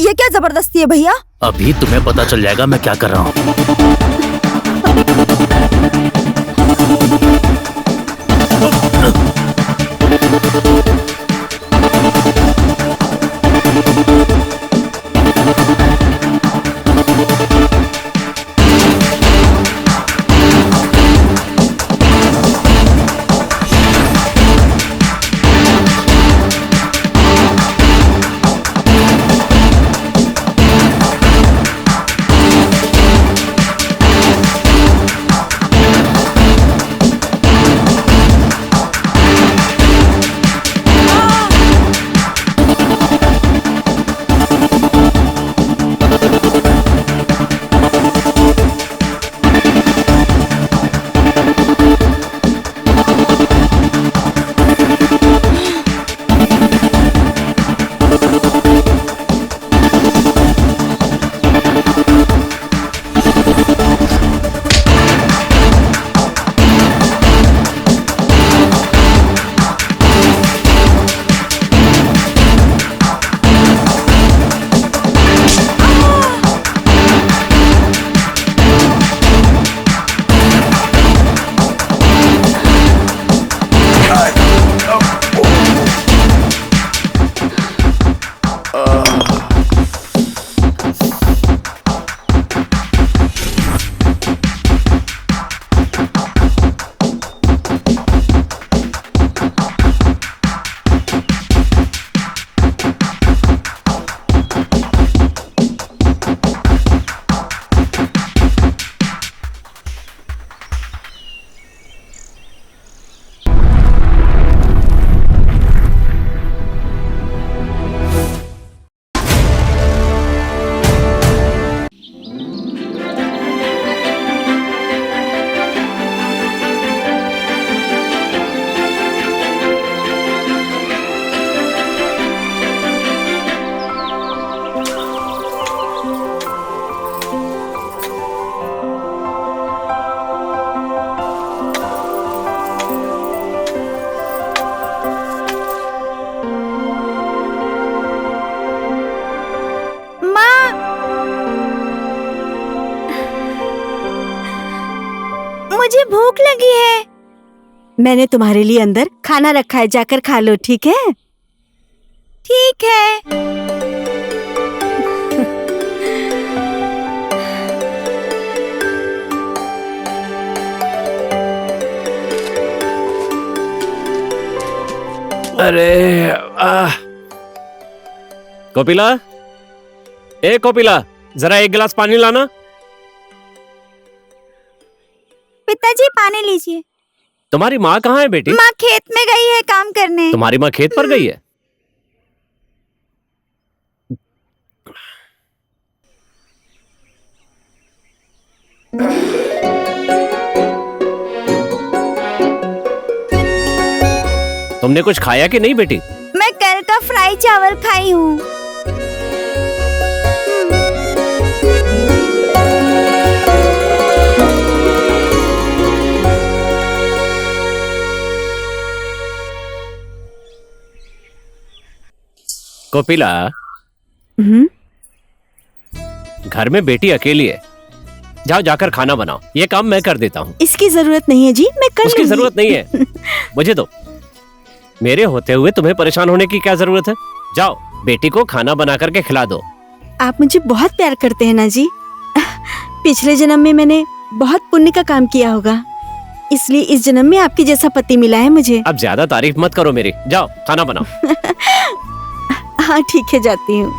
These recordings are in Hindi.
ये क्या जबरदस्ती है भैया? अभी तुम्हें पता चल जाएगा मैं क्या कर रहा हूँ। मुझे भूख लगी है। मैंने तुम्हारे लिए अंदर खाना रखा है, जाकर खा लो, ठीक है? ठीक है। अरे कोपिला, ए कोपिला, जरा एक गिलास पानी लाना। पिताजी पानी लीजिए। तुम्हारी माँ कहाँ है बेटी? माँ खेत में गई है काम करने। तुम्हारी माँ खेत पर गई है? तुमने कुछ खाया कि नहीं बेटी? मैं कल का फ्राई चावल खाई हूँ। कोपिला, घर में बेटी अकेली है, जाओ जाकर खाना बनाओ। ये काम मैं कर देता हूँ। इसकी जरूरत नहीं है जी, मैं कर उसकी जरूरत नहीं है, मुझे दो। मेरे होते हुए तुम्हें परेशान होने की क्या जरूरत है? जाओ बेटी को खाना बना करके खिला दो। आप मुझे बहुत प्यार करते हैं ना जी। पिछले जन्म में मैंने बहुत पुण्य का काम किया होगा, इसलिए इस जन्म में आपके जैसा पति मिला है मुझे। अब ज्यादा तारीफ मत करो मेरी, जाओ खाना बनाओ। हाँ ठीक है, जाती हूँ।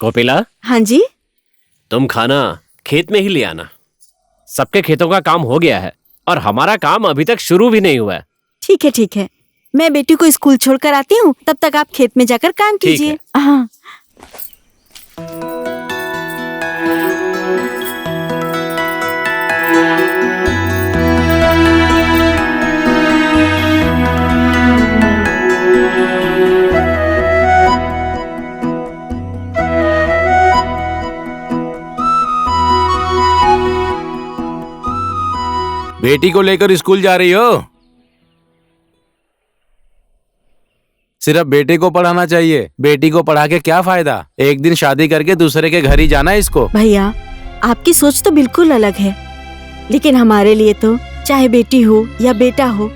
कोपिला। हाँ जी। तुम खाना खेत में ही ले आना। सबके खेतों का काम हो गया है और हमारा काम अभी तक शुरू भी नहीं हुआ है। ठीक है ठीक है, मैं बेटी को स्कूल छोड़कर आती हूँ, तब तक आप खेत में जाकर काम कीजिए। हाँ। बेटी को लेकर स्कूल जा रही हो? सिर्फ बेटे को पढ़ाना चाहिए। बेटी को पढ़ा के क्या फायदा? एक दिन शादी करके दूसरे के घर ही जाना है इसको। भैया, आपकी सोच तो बिल्कुल अलग है, लेकिन हमारे लिए तो चाहे बेटी हो या बेटा हो,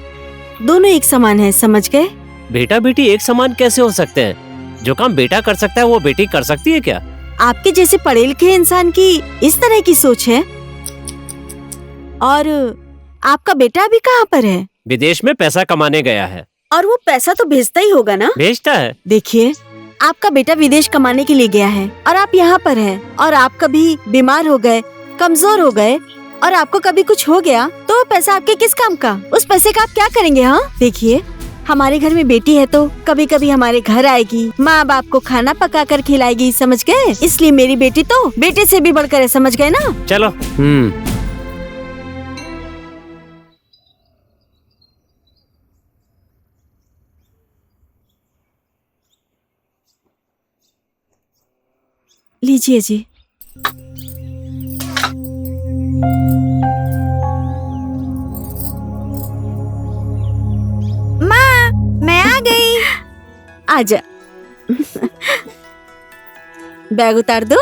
दोनों एक समान है, समझ गए? बेटा बेटी एक समान कैसे हो सकते हैं? जो काम बेटा कर सकता है वो बेटी कर सकती है क्या? आपके जैसे पढ़े लिखे इंसान की इस तरह की सोच है। और आपका बेटा अभी कहाँ पर है? विदेश में पैसा कमाने गया है। और वो पैसा तो भेजता ही होगा ना? भेजता है। देखिए, आपका बेटा विदेश कमाने के लिए गया है और आप यहाँ पर हैं, और आप कभी बीमार हो गए, कमजोर हो गए और आपको कभी कुछ हो गया तो वो पैसा आपके किस काम का? उस पैसे का आप क्या करेंगे? हाँ, देखिए, हमारे घर में बेटी है तो कभी कभी हमारे घर आएगी, माँ बाप को खाना पका कर खिलाएगी, समझ गए? इसलिए मेरी बेटी तो बेटे से भी बढ़कर है, समझ गए ना? चलो। लीजिए जी। माँ, मैं आ गई। आजा। बैग उतार दो।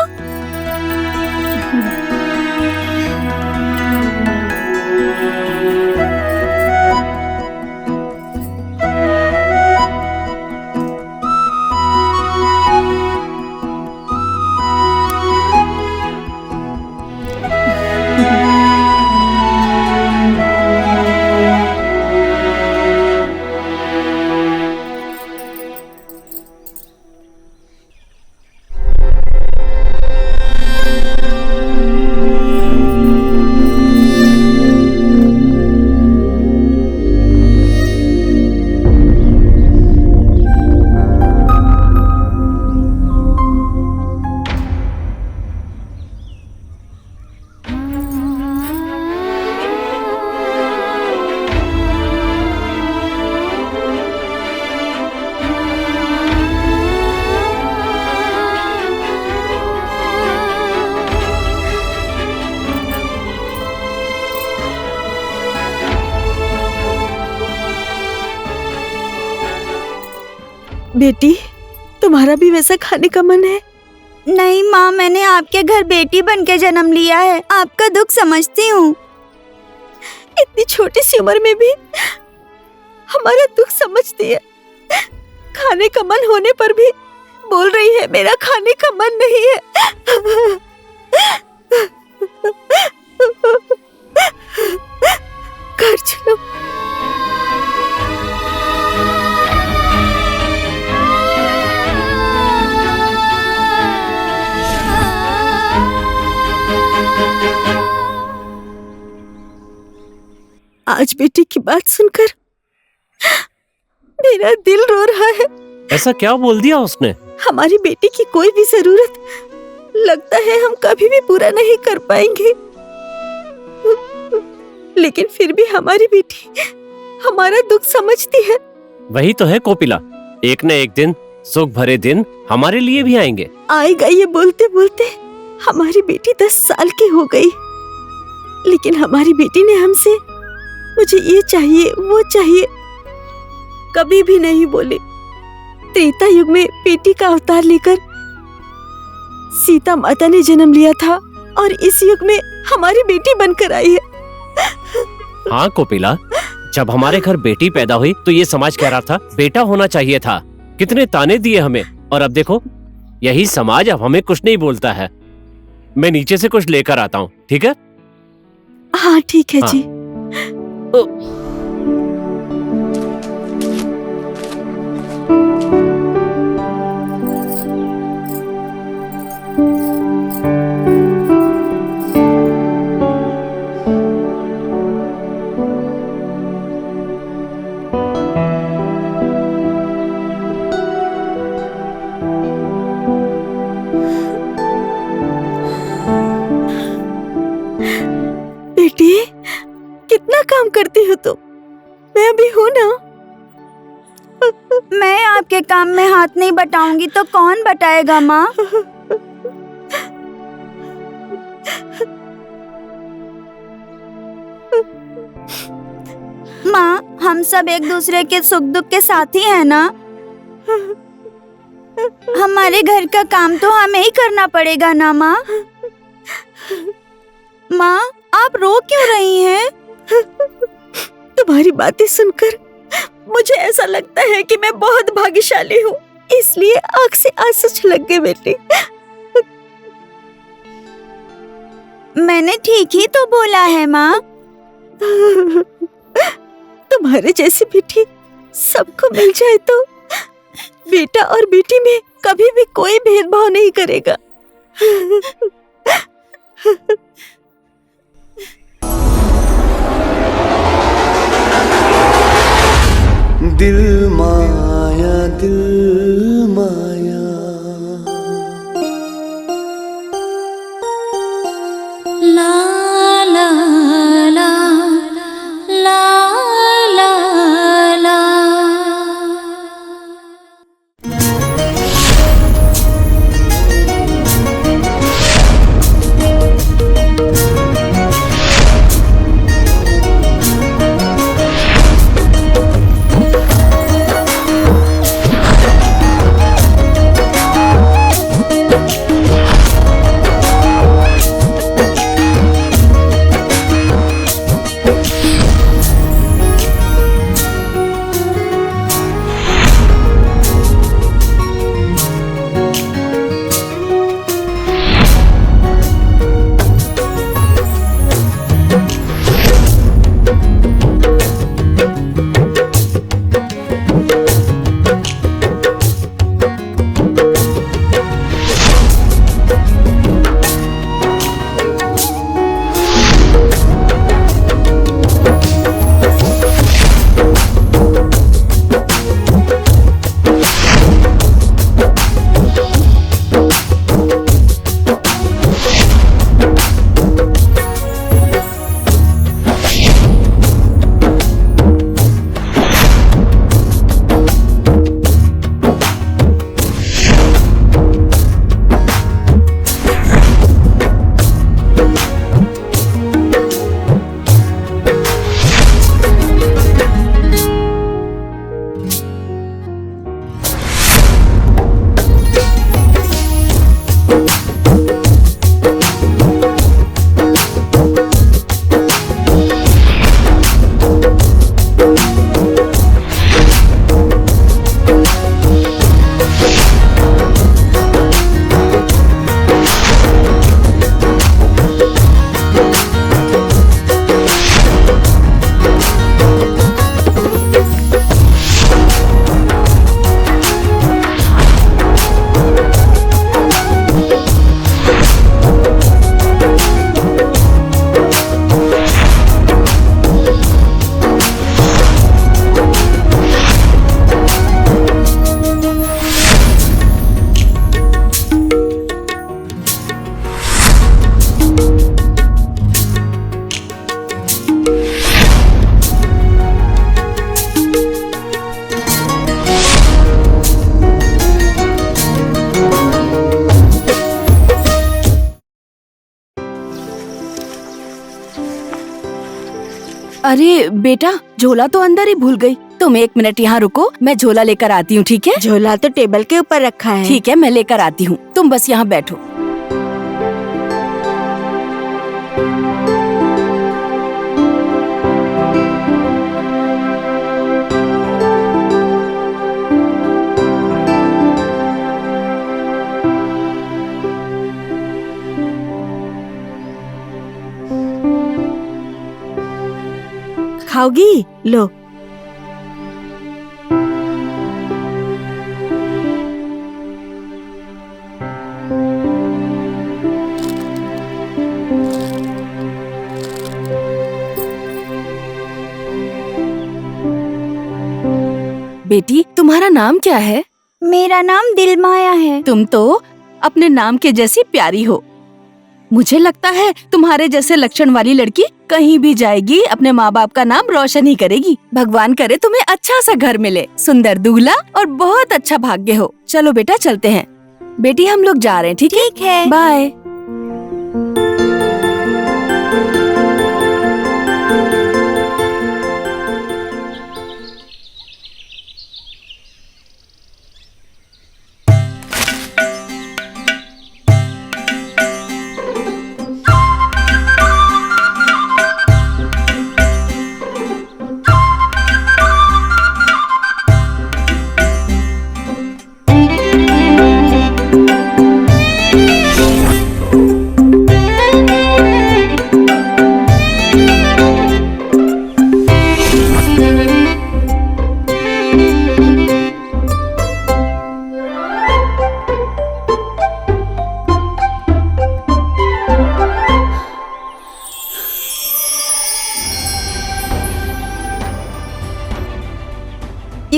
बेटी, तुम्हारा भी वैसा खाने का मन है? नहीं माँ, मैंने आपके घर बेटी बन के जन्म लिया है। आपका दुख समझती हूँ। इतनी छोटी सी उम्र में भी हमारा दुख समझती है। खाने का मन होने पर भी बोल रही है मेरा खाने का मन नहीं है। घर चलो। आज बेटी की बात सुनकर मेरा दिल रो रहा है। ऐसा क्या बोल दिया उसने? हमारी बेटी की कोई भी जरूरत लगता है हम कभी भी पूरा नहीं कर पाएंगे, लेकिन फिर भी हमारी बेटी हमारा दुख समझती है। वही तो है कोपिला, एक न एक दिन सुख भरे दिन हमारे लिए भी आएंगे। आएगा, ये बोलते बोलते हमारी बेटी 10 साल की हो गई, लेकिन हमारी बेटी ने हमसे मुझे ये चाहिए वो चाहिए कभी भी नहीं बोली। त्रेता युग में बेटी का अवतार लेकर सीता माता ने जन्म लिया था और इस युग में हमारी बेटी बनकर आई है। हाँ कोपिला, जब हमारे घर बेटी पैदा हुई तो ये समाज कह रहा था बेटा होना चाहिए था। कितने ताने दिए हमें, और अब देखो यही समाज अब हमें कुछ नहीं बोलता है। मैं नीचे से कुछ लेकर आता हूँ, ठीक है? हाँ ठीक है जी। बेटी, कितना काम करती हो तुम? मैं अभी हूँ ना। मैं आपके काम में हाथ नहीं बटाऊंगी तो कौन बटाएगा माँ? हम सब एक दूसरे के सुख दुख के साथी हैं ना। हमारे घर का काम तो हमें ही करना पड़ेगा ना माँ। माँ, आप रो क्यों रही हैं? तुम्हारी बातें सुनकर मुझे ऐसा लगता है कि मैं बहुत भाग्यशाली हूँ, इसलिए आँख से आंसू छलक गए बेटी। मैंने ठीक ही तो बोला है माँ। तुम्हारे जैसी बेटी सबको मिल जाए तो बेटा और बेटी में कभी भी कोई भेदभाव नहीं करेगा। दिल माया दिल माया, ला ला ला ला ला ला। अरे बेटा, झोला तो अंदर ही भूल गई। तुम 1 मिनट यहाँ रुको, मैं झोला लेकर आती हूँ, ठीक है? झोला तो टेबल के ऊपर रखा है। ठीक है, मैं लेकर आती हूँ, तुम बस यहाँ बैठो। खाओगी? लो। बेटी, तुम्हारा नाम क्या है? मेरा नाम दिलमाया है। तुम तो अपने नाम के जैसी प्यारी हो। मुझे लगता है तुम्हारे जैसे लक्षण वाली लड़की कहीं भी जाएगी अपने माँ बाप का नाम रोशन ही करेगी। भगवान करे तुम्हें अच्छा सा घर मिले, सुंदर दूल्हा और बहुत अच्छा भाग्य हो। चलो बेटा, चलते हैं। बेटी, हम लोग जा रहे हैं, ठीक है? ठीक है। बाय।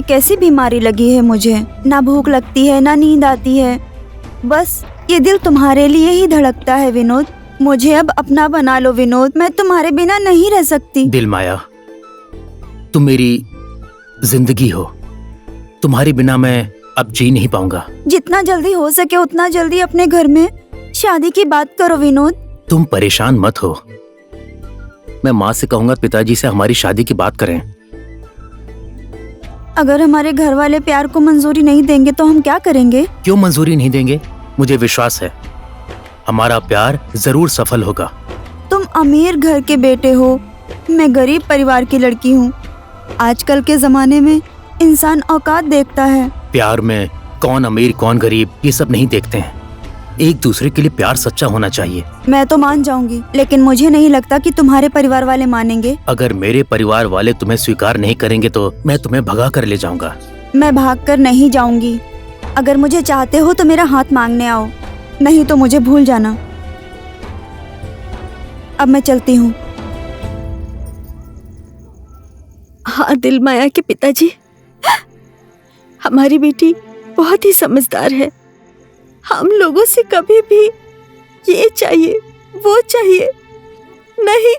कैसी बीमारी लगी है मुझे। ना भूख लगती है, ना नींद आती है। बस ये दिल तुम्हारे लिए ही धड़कता है विनोद। मुझे अब अपना बना लो विनोद, मैं तुम्हारे बिना नहीं रह सकती। दिल माया, तुम मेरी जिंदगी हो। तुम्हारे बिना मैं अब जी नहीं पाऊंगा। जितना जल्दी हो सके उतना जल्दी अपने घर में शादी की बात करो विनोद। तुम परेशान मत हो। मैं माँ से कहूंगा पिताजी से हमारी शादी की बात करें। अगर हमारे घर वाले प्यार को मंजूरी नहीं देंगे तो हम क्या करेंगे? क्यों मंजूरी नहीं देंगे? मुझे विश्वास है हमारा प्यार जरूर सफल होगा। तुम अमीर घर के बेटे हो, मैं गरीब परिवार की लड़की हूँ। आजकल के जमाने में इंसान औकात देखता है। प्यार में कौन अमीर कौन गरीब ये सब नहीं देखते हैं। एक दूसरे के लिए प्यार सच्चा होना चाहिए। मैं तो मान जाऊंगी, लेकिन मुझे नहीं लगता कि तुम्हारे परिवार वाले मानेंगे। अगर मेरे परिवार वाले तुम्हें स्वीकार नहीं करेंगे तो मैं तुम्हें भगा कर ले जाऊंगा। मैं भाग कर नहीं जाऊंगी। अगर मुझे चाहते हो तो मेरा हाथ मांगने आओ, नहीं तो मुझे भूल जाना। अब मैं चलती हूँ। हाँ दिल माया के पिताजी, हमारी बेटी बहुत ही समझदार है। हम लोगों से कभी भी ये चाहिए वो चाहिए नहीं,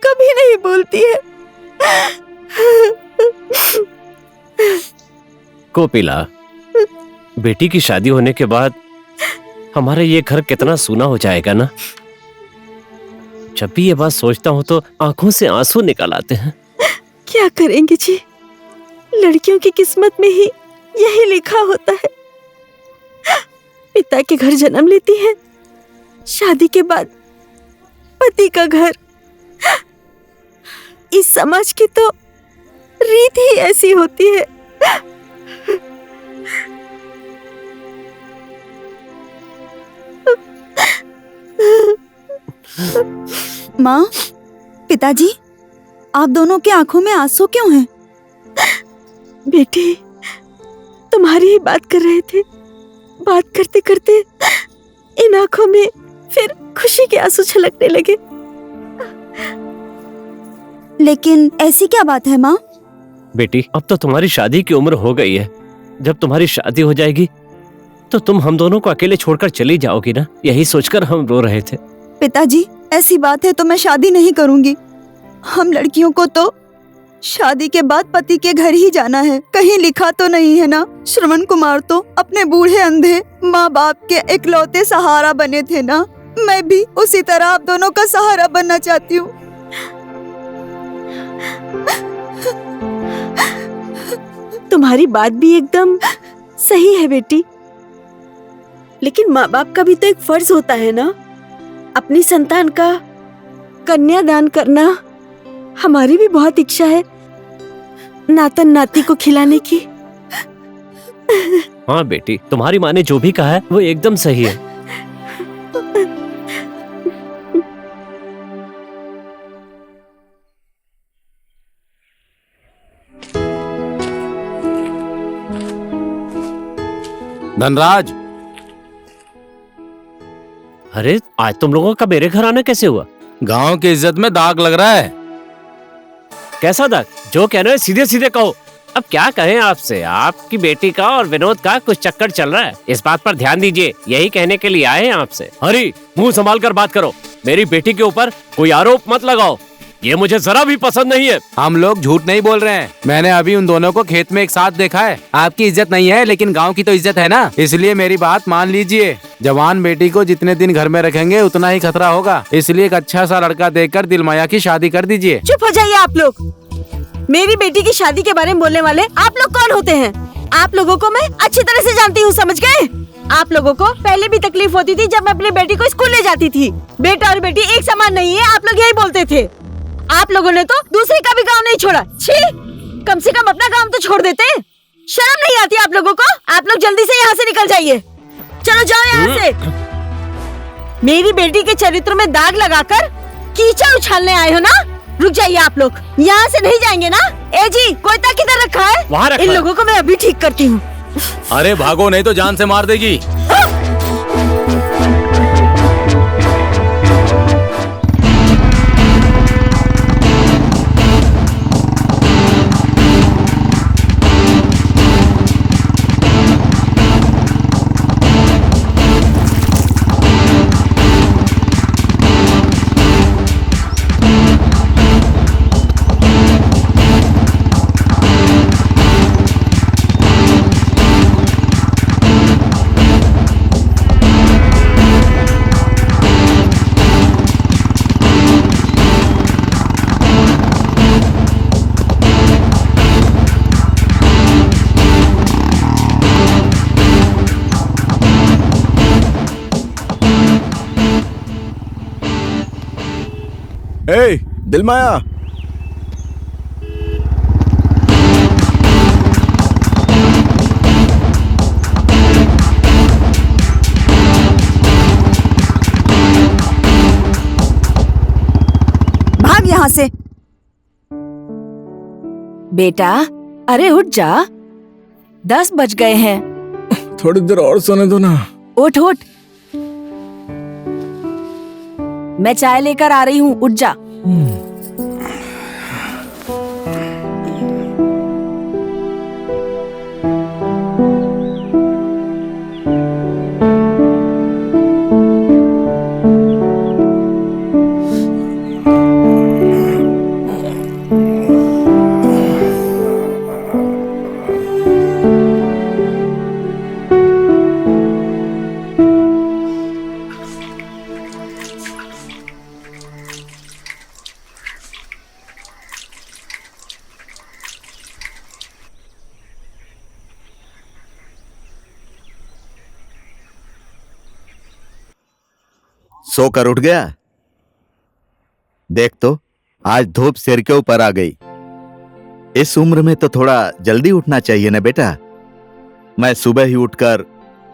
कभी नहीं बोलती है। कोपिला, बेटी की शादी होने के बाद हमारा ये घर कितना सूना हो जाएगा ना। जब भी ये बात सोचता हूँ तो आंखों से आंसू निकल आते हैं। क्या करेंगे जी, लड़कियों की किस्मत में ही यही लिखा होता है। पिता के घर जन्म लेती है, शादी के बाद पति का घर। इस समाज की तो रीत ही ऐसी होती है। माँ, पिताजी, आप दोनों की आंखों में आंसू क्यों हैं? बेटी, तुम्हारी ही बात कर रहे थे। बात करते करते इन आंखों में फिर खुशी के आंसू छलकने लगे। लेकिन ऐसी क्या बात है माँ? बेटी, अब तो तुम्हारी शादी की उम्र हो गई है। जब तुम्हारी शादी हो जाएगी तो तुम हम दोनों को अकेले छोड़कर चली जाओगी ना। यही सोचकर हम रो रहे थे। पिताजी, ऐसी बात है तो मैं शादी नहीं करूंगी। हम लड़कियों को तो शादी के बाद पति के घर ही जाना है। कहीं लिखा तो नहीं है ना? श्रवण कुमार तो अपने बूढ़े अंधे माँ बाप के इकलौते सहारा बने थे ना। मैं भी उसी तरह आप दोनों का सहारा बनना चाहती हूँ। तुम्हारी बात भी एकदम सही है बेटी, लेकिन माँ बाप का भी तो एक फर्ज होता है ना, अपनी संतान का कन्यादान करना। हमारी भी बहुत इच्छा है नातन नाती को खिलाने की। हाँ बेटी, तुम्हारी माँ ने जो भी कहा है वो एकदम सही है। धनराज, अरे आज तुम लोगों का मेरे घर आना कैसे हुआ? गांव की इज्जत में दाग लग रहा है। कैसा दाग? जो कहना है सीधे सीधे कहो। अब क्या कहें आपसे? आपकी बेटी का और विनोद का कुछ चक्कर चल रहा है, इस बात पर ध्यान दीजिए। यही कहने के लिए आए हैं आपसे। हरी, मुंह संभाल कर बात करो। मेरी बेटी के ऊपर कोई आरोप मत लगाओ, ये मुझे जरा भी पसंद नहीं है। हम लोग झूठ नहीं बोल रहे हैं। मैंने अभी उन दोनों को खेत में एक साथ देखा है। आपकी इज्जत नहीं है, लेकिन गांव की तो इज्जत है ना, इसलिए मेरी बात मान लीजिए। जवान बेटी को जितने दिन घर में रखेंगे उतना ही खतरा होगा, इसलिए एक अच्छा सा लड़का देखकर दिलमाया की शादी कर दीजिए। चुप हो जाइए आप लोग। मेरी बेटी की शादी के बारे में बोलने वाले आप लोग कौन होते हैं? आप लोगों को मैं अच्छी तरह से जानती हूँ, समझ गए? आप लोगों को पहले भी तकलीफ होती थी जब मैं अपनी बेटी को स्कूल ले जाती थी। बेटा और बेटी एक समान नहीं है, आप लोग यही बोलते थे। आप लोगों ने तो दूसरे का भी गांव नहीं छोड़ा। छी, कम से कम अपना गांव तो छोड़ देते। शर्म नहीं आती आप लोगों को? आप लोग जल्दी से यहाँ से निकल जाइए। चलो जाओ यहाँ से। मेरी बेटी के चरित्र में दाग लगाकर कीचड़ उछालने आए हो ना? रुक जाइए आप लोग, यहाँ से नहीं जाएंगे ना? ए जी, कोयता किधर रखा है? वहाँ रखा इन है। लोगों को मैं अभी ठीक करती हूँ। अरे भागो, नहीं तो जान से मार देगी। ए, दिलमाया। भाग यहाँ से। बेटा, अरे उठ जा, 10 बज गए हैं। थोड़ी देर और सोने दो ना। उठ उठ, मैं चाय लेकर आ रही हूँ, उठ जा। सोकर उठ गया? देख तो, आज धूप सिर के ऊपर आ गई। इस उम्र में तो थोड़ा जल्दी उठना चाहिए ना बेटा। मैं सुबह ही उठकर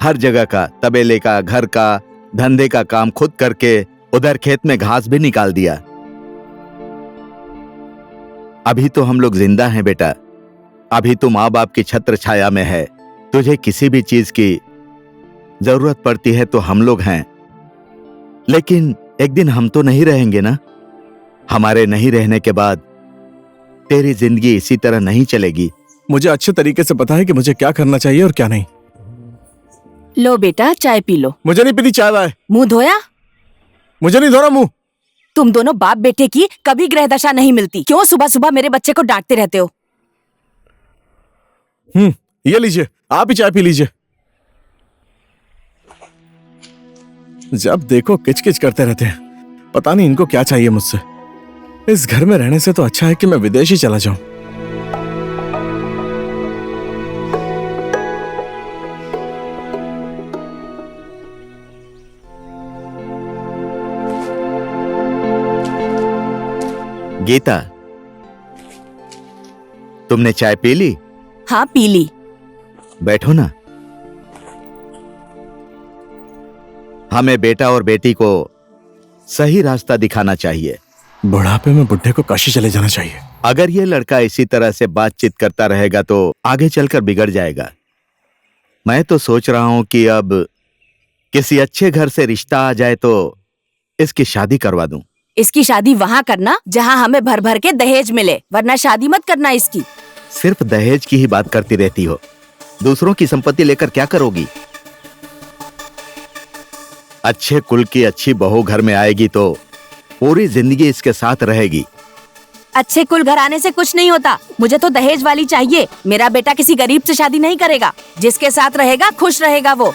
हर जगह का, तबेले का, घर का, धंधे का काम खुद करके उधर खेत में घास भी निकाल दिया। अभी तो हम लोग जिंदा हैं बेटा। अभी तो माँ बाप की छत्र छाया में है। तुझे किसी भी चीज की जरूरत पड़ती है तो हम लोग हैं। लेकिन एक दिन हम तो नहीं रहेंगे ना। हमारे नहीं रहने के बाद तेरी जिंदगी इसी तरह नहीं चलेगी। मुझे अच्छे तरीके से पता है कि मुझे क्या करना चाहिए और क्या नहीं। लो बेटा, चाय पी लो। मुझे नहीं पीनी चाय। मुंह धोया? मुझे नहीं धोना मुंह। तुम दोनों बाप बेटे की कभी ग्रह दशा नहीं मिलती। क्यों सुबह सुबह मेरे बच्चे को डांटते रहते हो? ये लीजिए, आप ही चाय पी लीजिए। जब देखो किचकिच करते रहते हैं। पता नहीं इनको क्या चाहिए मुझसे। इस घर में रहने से तो अच्छा है कि मैं विदेश ही चला जाऊं। गीता, तुमने चाय पी ली? हाँ, पी ली। बैठो ना। हमें बेटा और बेटी को सही रास्ता दिखाना चाहिए। बुढ़ापे में बुढ़े को काशी चले जाना चाहिए। अगर ये लड़का इसी तरह से बातचीत करता रहेगा तो आगे चलकर बिगड़ जाएगा। मैं तो सोच रहा हूं कि अब किसी अच्छे घर से रिश्ता आ जाए तो इसकी शादी करवा दूं। इसकी शादी वहाँ करना जहाँ हमें भर भर के दहेज मिले, वरना शादी मत करना इसकी। सिर्फ दहेज की ही बात करती रहती हो। दूसरों की संपत्ति लेकर क्या करोगी? अच्छे कुल की अच्छी बहू घर में आएगी तो पूरी जिंदगी इसके साथ रहेगी। अच्छे कुल घराने से कुछ नहीं होता। मुझे तो दहेज वाली चाहिए। मेरा बेटा किसी गरीब से शादी नहीं करेगा। जिसके साथ रहेगा खुश रहेगा वो।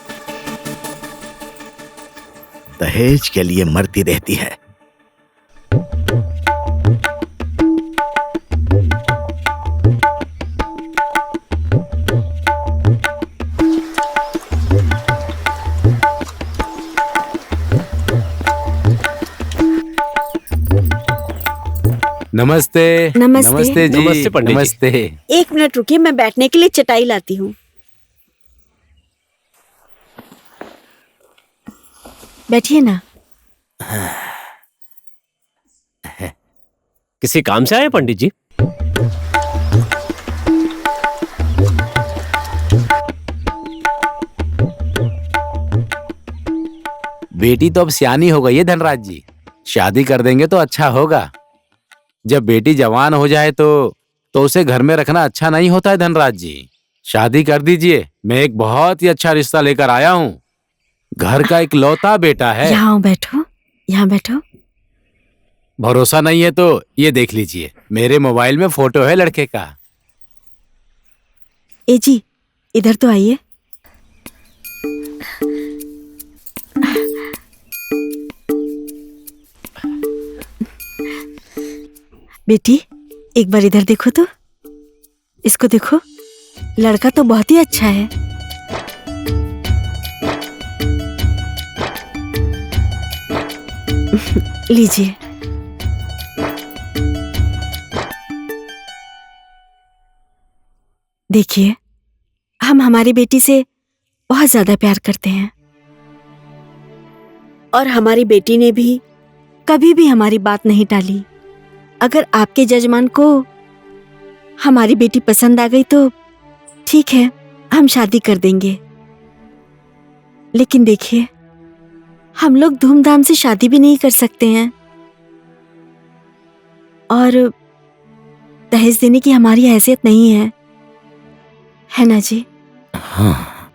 दहेज के लिए मरती रहती है। नमस्ते। नमस्ते। नमस्ते जी। नमस्ते पंडित जी। नमस्ते। 1 मिनट रुकिए, मैं बैठने के लिए चटाई लाती हूँ। बैठिए ना। किसी काम से आए पंडित जी? बेटी तो अब सियानी हो गई है धनराज जी। शादी कर देंगे तो अच्छा होगा। जब बेटी जवान हो जाए तो उसे घर में रखना अच्छा नहीं होता है धनराज जी। शादी कर दीजिए। मैं एक बहुत ही अच्छा रिश्ता लेकर आया हूँ। घर का इकलौता बेटा है। यहाँ बैठो, यहाँ बैठो। भरोसा नहीं है तो ये देख लीजिए, मेरे मोबाइल में फोटो है लड़के का। ए जी, इधर तो आइए। बेटी, एक बार इधर देखो तो। इसको देखो, लड़का तो बहुत ही अच्छा है। लीजिए। देखिए, हम हमारी बेटी से बहुत ज्यादा प्यार करते हैं और हमारी बेटी ने भी कभी भी हमारी बात नहीं टाली। अगर आपके जजमान को हमारी बेटी पसंद आ गई तो ठीक है, हम शादी कर देंगे। लेकिन देखिए, हम लोग धूमधाम से शादी भी नहीं कर सकते हैं और दहेज देने की हमारी हैसियत नहीं है ना जी? हाँ।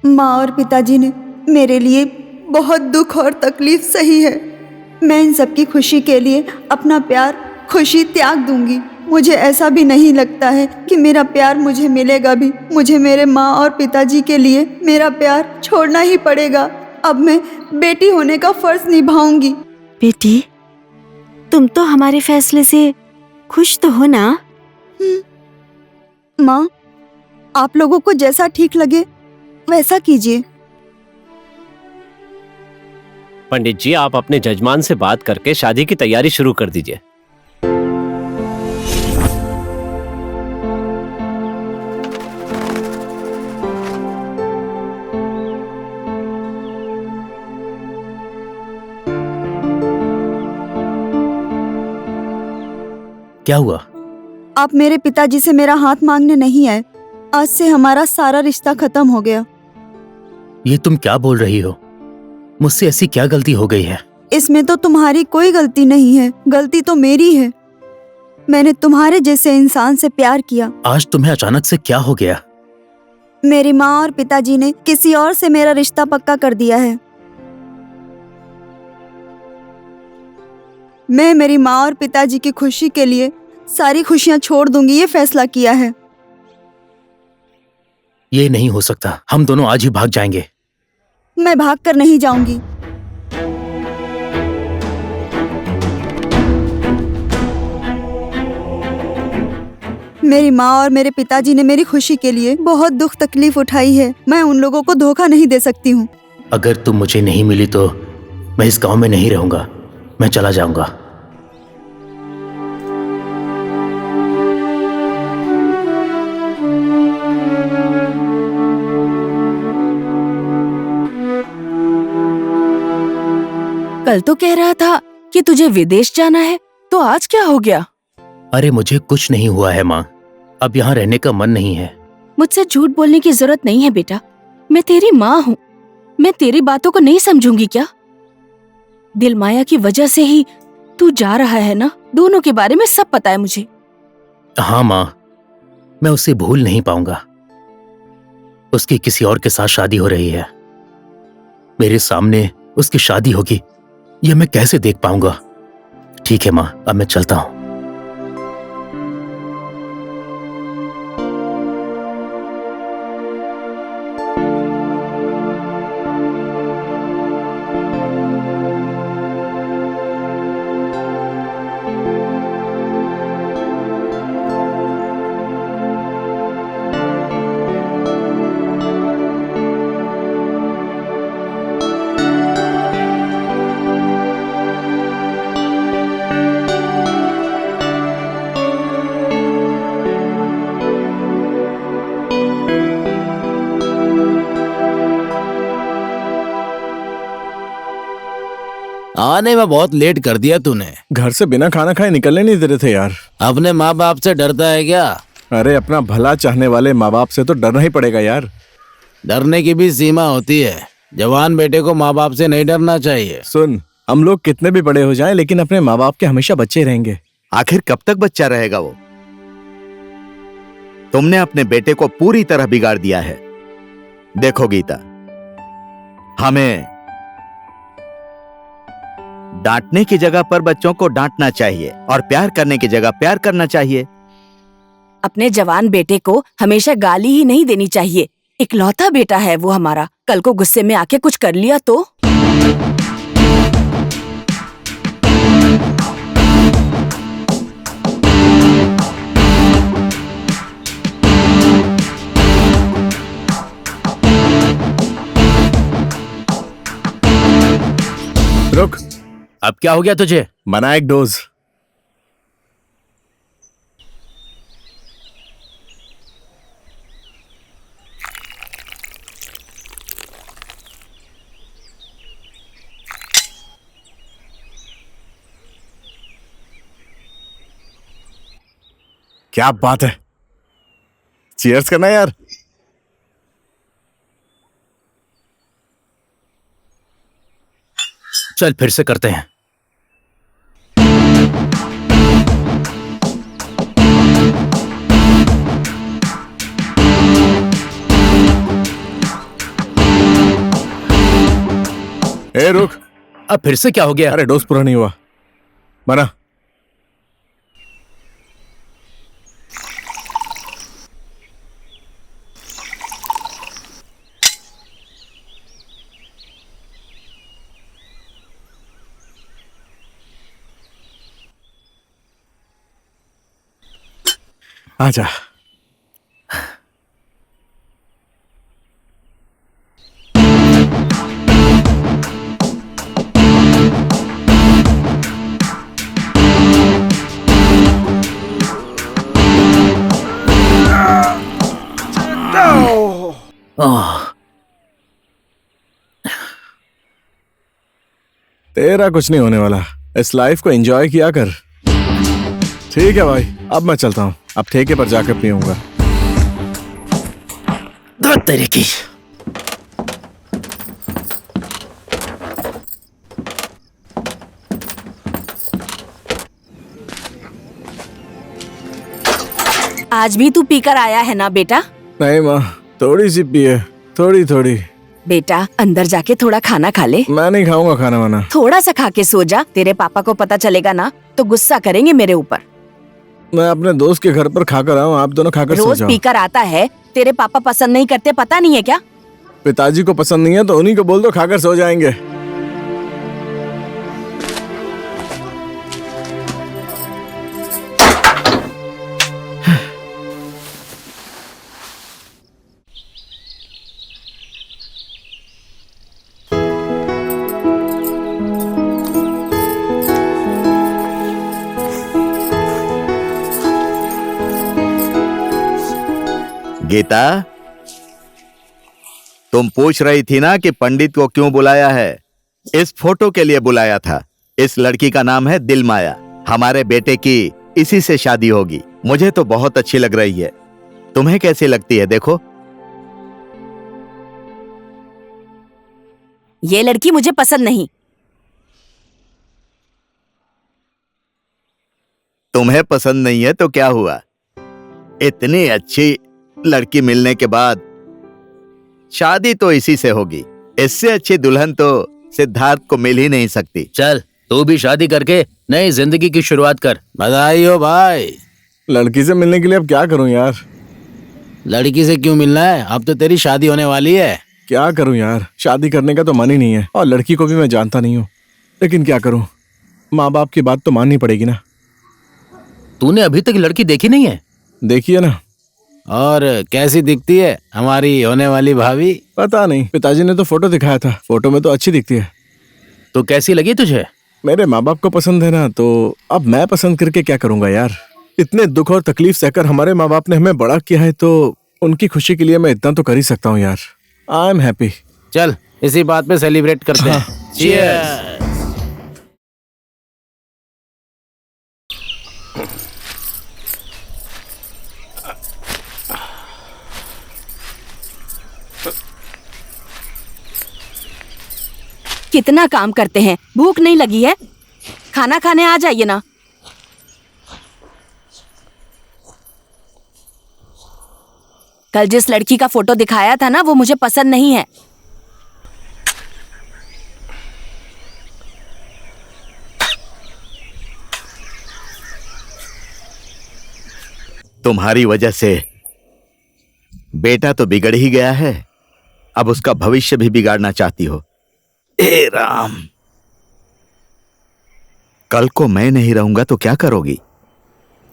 माँ और पिताजी ने मेरे लिए बहुत दुख और तकलीफ सही है। मैं इन सबकी खुशी के लिए अपना प्यार, खुशी त्याग दूंगी। मुझे ऐसा भी नहीं लगता है कि मेरा प्यार मुझे मिलेगा भी। मुझे मेरे माँ और पिताजी के लिए मेरा प्यार छोड़ना ही पड़ेगा। अब मैं बेटी होने का फर्ज निभाऊंगी। बेटी, तुम तो हमारे फैसले से खुश तो हो ना? माँ, आप लोगों को जैसा ठीक लगे वैसा कीजिए। पंडित जी, आप अपने जजमान से बात करके शादी की तैयारी शुरू कर दीजिए। क्या हुआ? आप मेरे पिताजी से मेरा हाथ मांगने नहीं आए। आज से हमारा सारा रिश्ता खत्म हो गया। ये तुम क्या बोल रही हो? मुझसे ऐसी क्या गलती हो गई है? इसमें तो तुम्हारी कोई गलती नहीं है, गलती तो मेरी है। मैंने तुम्हारे जैसे इंसान से प्यार किया। आज तुम्हें अचानक से क्या हो गया? मेरी माँ और पिताजी ने किसी और से मेरा रिश्ता पक्का कर दिया है। मैं मेरी माँ और पिताजी की खुशी के लिए सारी खुशियाँ छोड़ दूंगी, ये फैसला किया है। ये नहीं हो सकता। हम दोनों आज ही भाग जाएंगे। मैं भाग कर नहीं जाऊंगी। मेरी माँ और मेरे पिताजी ने मेरी खुशी के लिए बहुत दुख तकलीफ उठाई है। मैं उन लोगों को धोखा नहीं दे सकती हूँ। अगर तुम मुझे नहीं मिली तो मैं इस गांव में नहीं रहूंगा। मैं चला जाऊंगा। कल तो कह रहा था कि तुझे विदेश जाना है, तो आज क्या हो गया? अरे मुझे कुछ नहीं हुआ है माँ। अब यहाँ रहने का मन नहीं है। मुझसे झूठ बोलने की जरूरत नहीं है बेटा। मैं तेरी माँ हूँ। मैं तेरी बातों को नहीं समझूंगी क्या? दिल माया की वजह से ही तू जा रहा है ना? दोनों के बारे में सब पता है मुझे। हाँ माँ, मैं उसे भूल नहीं पाऊंगा। उसकी किसी और के साथ शादी हो रही है। मेरे सामने उसकी शादी होगी, ये मैं कैसे देख पाऊंगा? ठीक है माँ, अब मैं चलता हूँ। आने में बहुत लेट कर दिया तूने। घर से बिना खाना खाए निकलने नहीं दे रहे थे यार। अपने माँ बाप से डरता है क्या? अरे अपना भला चाहने वाले माँ बाप से तो डरना ही पड़ेगा यार। डरने की भी सीमा होती है। जवान बेटे को माँ बाप से नहीं डरना चाहिए। सुन, हम लोग कितने भी बड़े हो जाएं, लेकिन अपने माँ बाप के हमेशा बच्चे ही रहेंगे। आखिर कब तक बच्चा रहेगा वो? तुमने अपने बेटे को पूरी तरह बिगाड़ दिया है। देखो गीता, हमें डांटने की जगह पर बच्चों को डांटना चाहिए और प्यार करने की जगह प्यार करना चाहिए। अपने जवान बेटे को हमेशा गाली ही नहीं देनी चाहिए। इकलौता बेटा है वो हमारा। कल को गुस्से में आके कुछ कर लिया तो? रुक, अब क्या हो गया तुझे? बना एक डोज। क्या बात है, चीयर्स करना यार। चल फिर से करते हैं। ए रुक, अब फिर से क्या हो गया? अरे डोज पूरा नहीं हुआ। बना। आजा। आह, तेरा कुछ नहीं होने वाला, इस लाइफ को एंजॉय किया कर। ठीक है भाई, अब मैं चलता हूँ, अब ठेके पर जाकर पीऊंगा। धत तेरे की। आज भी तू पीकर आया है ना बेटा? नहीं माँ, थोड़ी सी पिए, थोड़ी थोड़ी। बेटा अंदर जाके थोड़ा खाना खा ले। मैं नहीं खाऊंगा खाना वाना। थोड़ा सा खा के सो जा, तेरे पापा को पता चलेगा ना तो गुस्सा करेंगे मेरे ऊपर। मैं अपने दोस्त के घर पर खाकर आऊँ, आप दोनों खाकर सो रोज जाओ। पीकर आता है, तेरे पापा पसंद नहीं करते, पता नहीं है क्या? पिताजी को पसंद नहीं है तो उन्हीं को बोल दो, खाकर सो जाएंगे। गीता, तुम पूछ रही थी ना कि पंडित को क्यों बुलाया है? इस फोटो के लिए बुलाया था। इस लड़की का नाम है दिलमाया। हमारे बेटे की इसी से शादी होगी। मुझे तो बहुत अच्छी लग रही है। तुम्हें कैसी लगती है? देखो। ये लड़की मुझे पसंद नहीं। तुम्हें पसंद नहीं है तो क्या हुआ? इतनी अच्छी लड़की मिलने के बाद शादी तो इसी से होगी। इससे अच्छी दुल्हन तो सिद्धार्थ को मिल ही नहीं सकती। चल तू भी शादी करके नई जिंदगी की शुरुआत कर। बधाई हो भाई। लड़की से मिलने के लिए अब क्या करूं यार? लड़की से क्यों मिलना है? अब तो तेरी शादी होने वाली है। क्या करूं यार, शादी करने का तो मन ही नहीं है, और लड़की को भी मैं जानता नहीं हूँ। लेकिन क्या करूं, माँ बाप की बात तो माननी पड़ेगी ना। तूने अभी तक लड़की देखी नहीं है? देखिए ना। और कैसी दिखती है हमारी होने वाली भाभी? पता नहीं, पिताजी ने तो फोटो दिखाया था, फोटो में तो अच्छी दिखती है। तो कैसी लगी तुझे? मेरे माँ बाप को पसंद है ना, तो अब मैं पसंद करके क्या करूंगा यार। इतने दुख और तकलीफ सहकर हमारे माँ बाप ने हमें बड़ा किया है, तो उनकी खुशी के लिए मैं इतना तो कर ही सकता हूँ यार। I am happy. चल इसी बात पे सेलिब्रेट करते हैं। Cheers! कितना काम करते हैं, भूख नहीं लगी है? खाना खाने आ जाइए ना। कल जिस लड़की का फोटो दिखाया था ना, वो मुझे पसंद नहीं है। तुम्हारी वजह से बेटा तो बिगड़ ही गया है, अब उसका भविष्य भी बिगाड़ना चाहती हो। हे राम, कल को मैं नहीं रहूंगा तो क्या करोगी?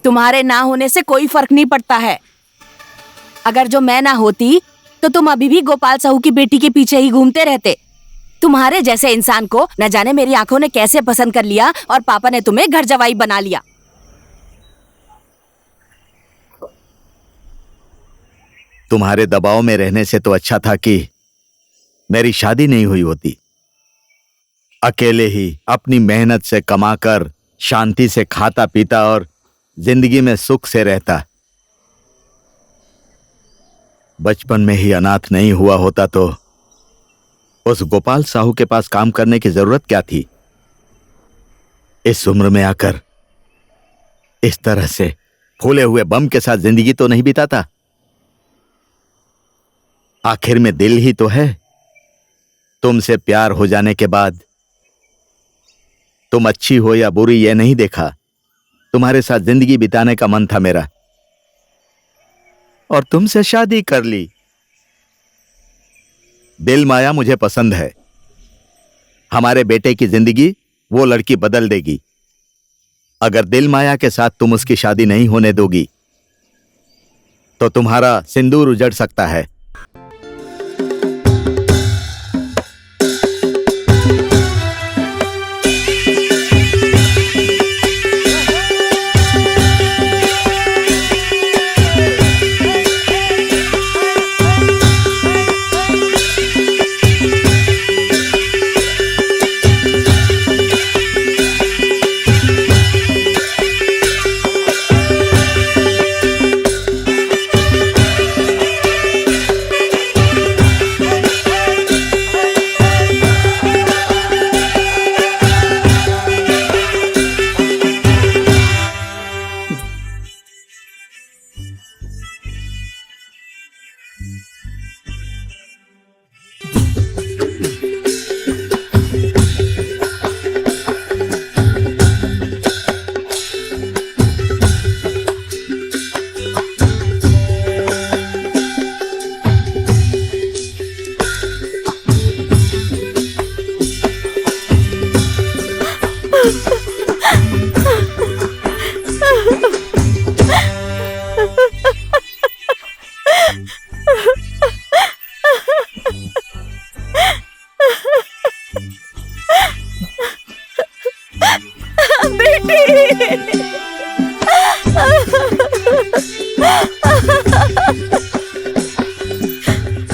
तुम्हारे ना होने से कोई फर्क नहीं पड़ता है। अगर जो मैं ना होती तो तुम अभी भी गोपाल साहू की बेटी के पीछे ही घूमते रहते। तुम्हारे जैसे इंसान को न जाने मेरी आंखों ने कैसे पसंद कर लिया, और पापा ने तुम्हें घर जवाई बना लिया। तुम्हारे दबाव में रहने से तो अच्छा था कि मेरी शादी नहीं हुई होती। अकेले ही अपनी मेहनत से कमाकर शांति से खाता पीता और जिंदगी में सुख से रहता। बचपन में ही अनाथ नहीं हुआ होता तो उस गोपाल साहू के पास काम करने की जरूरत क्या थी? इस उम्र में आकर इस तरह से फूले हुए बम के साथ जिंदगी तो नहीं बिताता। आखिर में दिल ही तो है। तुमसे प्यार हो जाने के बाद तुम अच्छी हो या बुरी ये नहीं देखा, तुम्हारे साथ जिंदगी बिताने का मन था मेरा, और तुमसे शादी कर ली। दिल माया मुझे पसंद है। हमारे बेटे की जिंदगी वो लड़की बदल देगी। अगर दिल माया के साथ तुम उसकी शादी नहीं होने दोगी तो तुम्हारा सिंदूर उजड़ सकता है।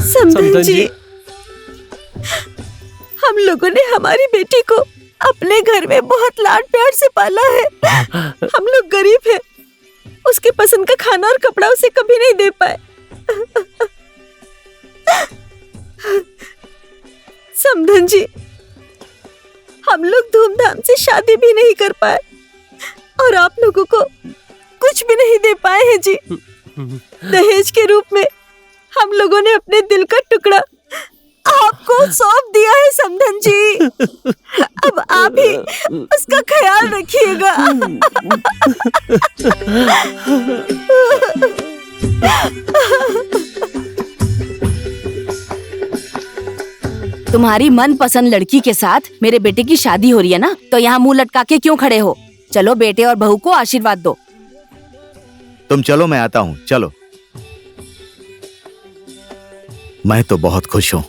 समधन जी, हम लोगों ने हमारी बेटी को अपने घर में बहुत लाड प्यार से पाला है। हम लोग गरीब हैं, उसके पसंद का खाना और कपड़ा उसे कभी नहीं दे पाए। समधन जी, हम लोग धूमधाम से शादी भी नहीं कर पाए और आप लोगों को कुछ भी नहीं दे पाए हैं जी। दहेज के रूप में हम लोगों ने अपने दिल का टुकड़ा आपको सौंप दिया है समधन जी। अब आप ही उसका ख्याल रखिएगा। तुम्हारी मनपसंद लड़की के साथ मेरे बेटे की शादी हो रही है ना, तो यहाँ मुंह लटका के क्यों खड़े हो? चलो बेटे और बहू को आशीर्वाद दो। तुम चलो, मैं आता हूं। चलो। मैं तो बहुत खुश हूं।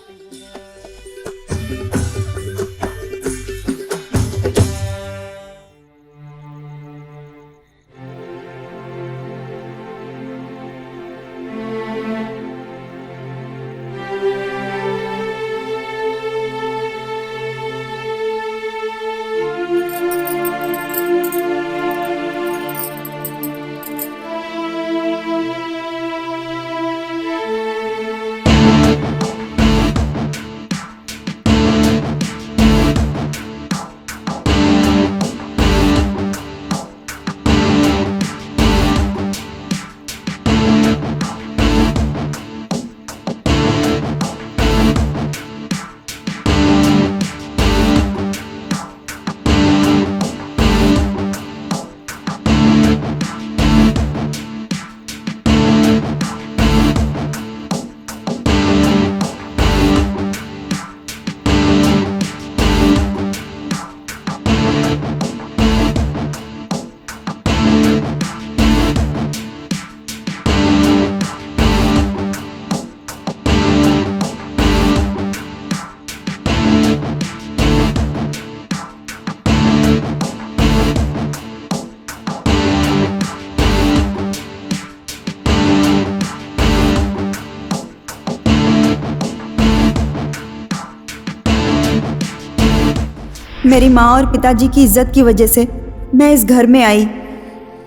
मेरी माँ और पिताजी की इज्जत की वजह से मैं इस घर में आई।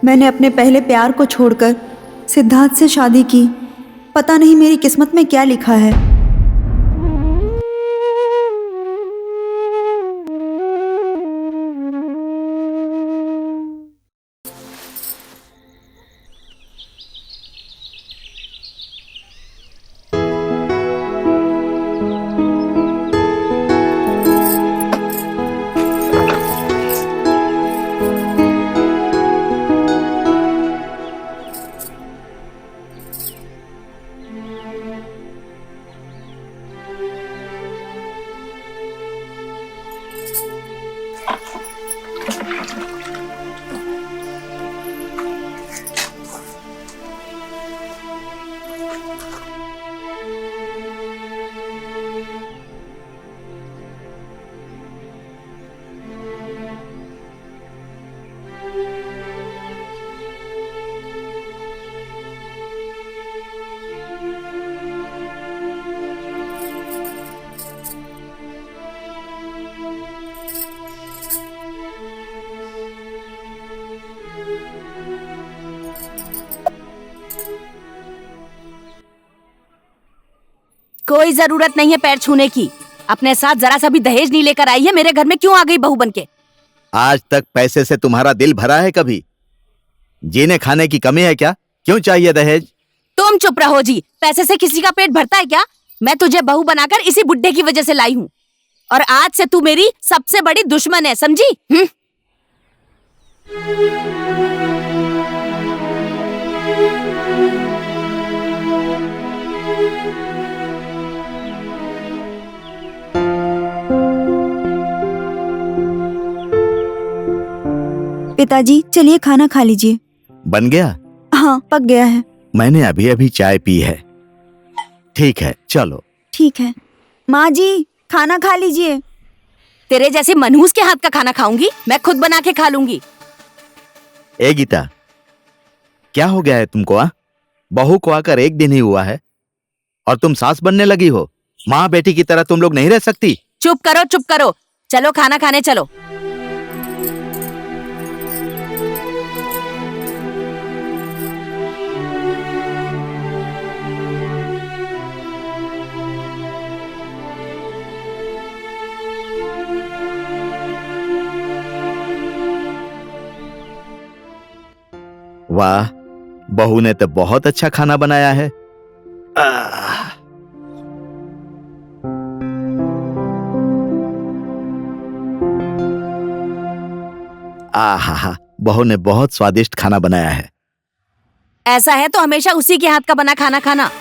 मैंने अपने पहले प्यार को छोड़कर सिद्धार्थ से शादी की। पता नहीं मेरी किस्मत में क्या लिखा है। कोई जरूरत नहीं है पैर छूने की। अपने साथ जरा सा भी दहेज नहीं लेकर आई है, मेरे घर में क्यों आ गई बहू बनके? आज तक पैसे से तुम्हारा दिल भरा है कभी? जीने खाने की कमी है क्या? क्यों चाहिए दहेज? तुम चुप रहो जी। पैसे से किसी का पेट भरता है क्या? मैं तुझे बहू बनाकर इसी बुड्ढे की वजह से लाई हूँ, और आज से तू मेरी सबसे बड़ी दुश्मन है, समझी? पिताजी चलिए खाना खा लीजिए। बन गया? हाँ पक गया है। मैंने अभी अभी चाय पी है। ठीक है चलो। ठीक है। माँ जी खाना खा लीजिए। तेरे जैसे मनहूस के हाथ का खाना खाऊंगी? मैं खुद बना के खा लूंगी। ए गीता, क्या हो गया है तुमको? बहू को आकर एक दिन ही हुआ है और तुम सास बनने लगी हो। माँ बेटी की तरह तुम लोग नहीं रह सकती? चुप करो चुप करो, चलो खाना खाने चलो। वाह, बहू ने तो बहुत अच्छा खाना बनाया है। आहा, बहू ने बहुत स्वादिष्ट खाना बनाया है। ऐसा है तो हमेशा उसी के हाथ का बना खाना खाना।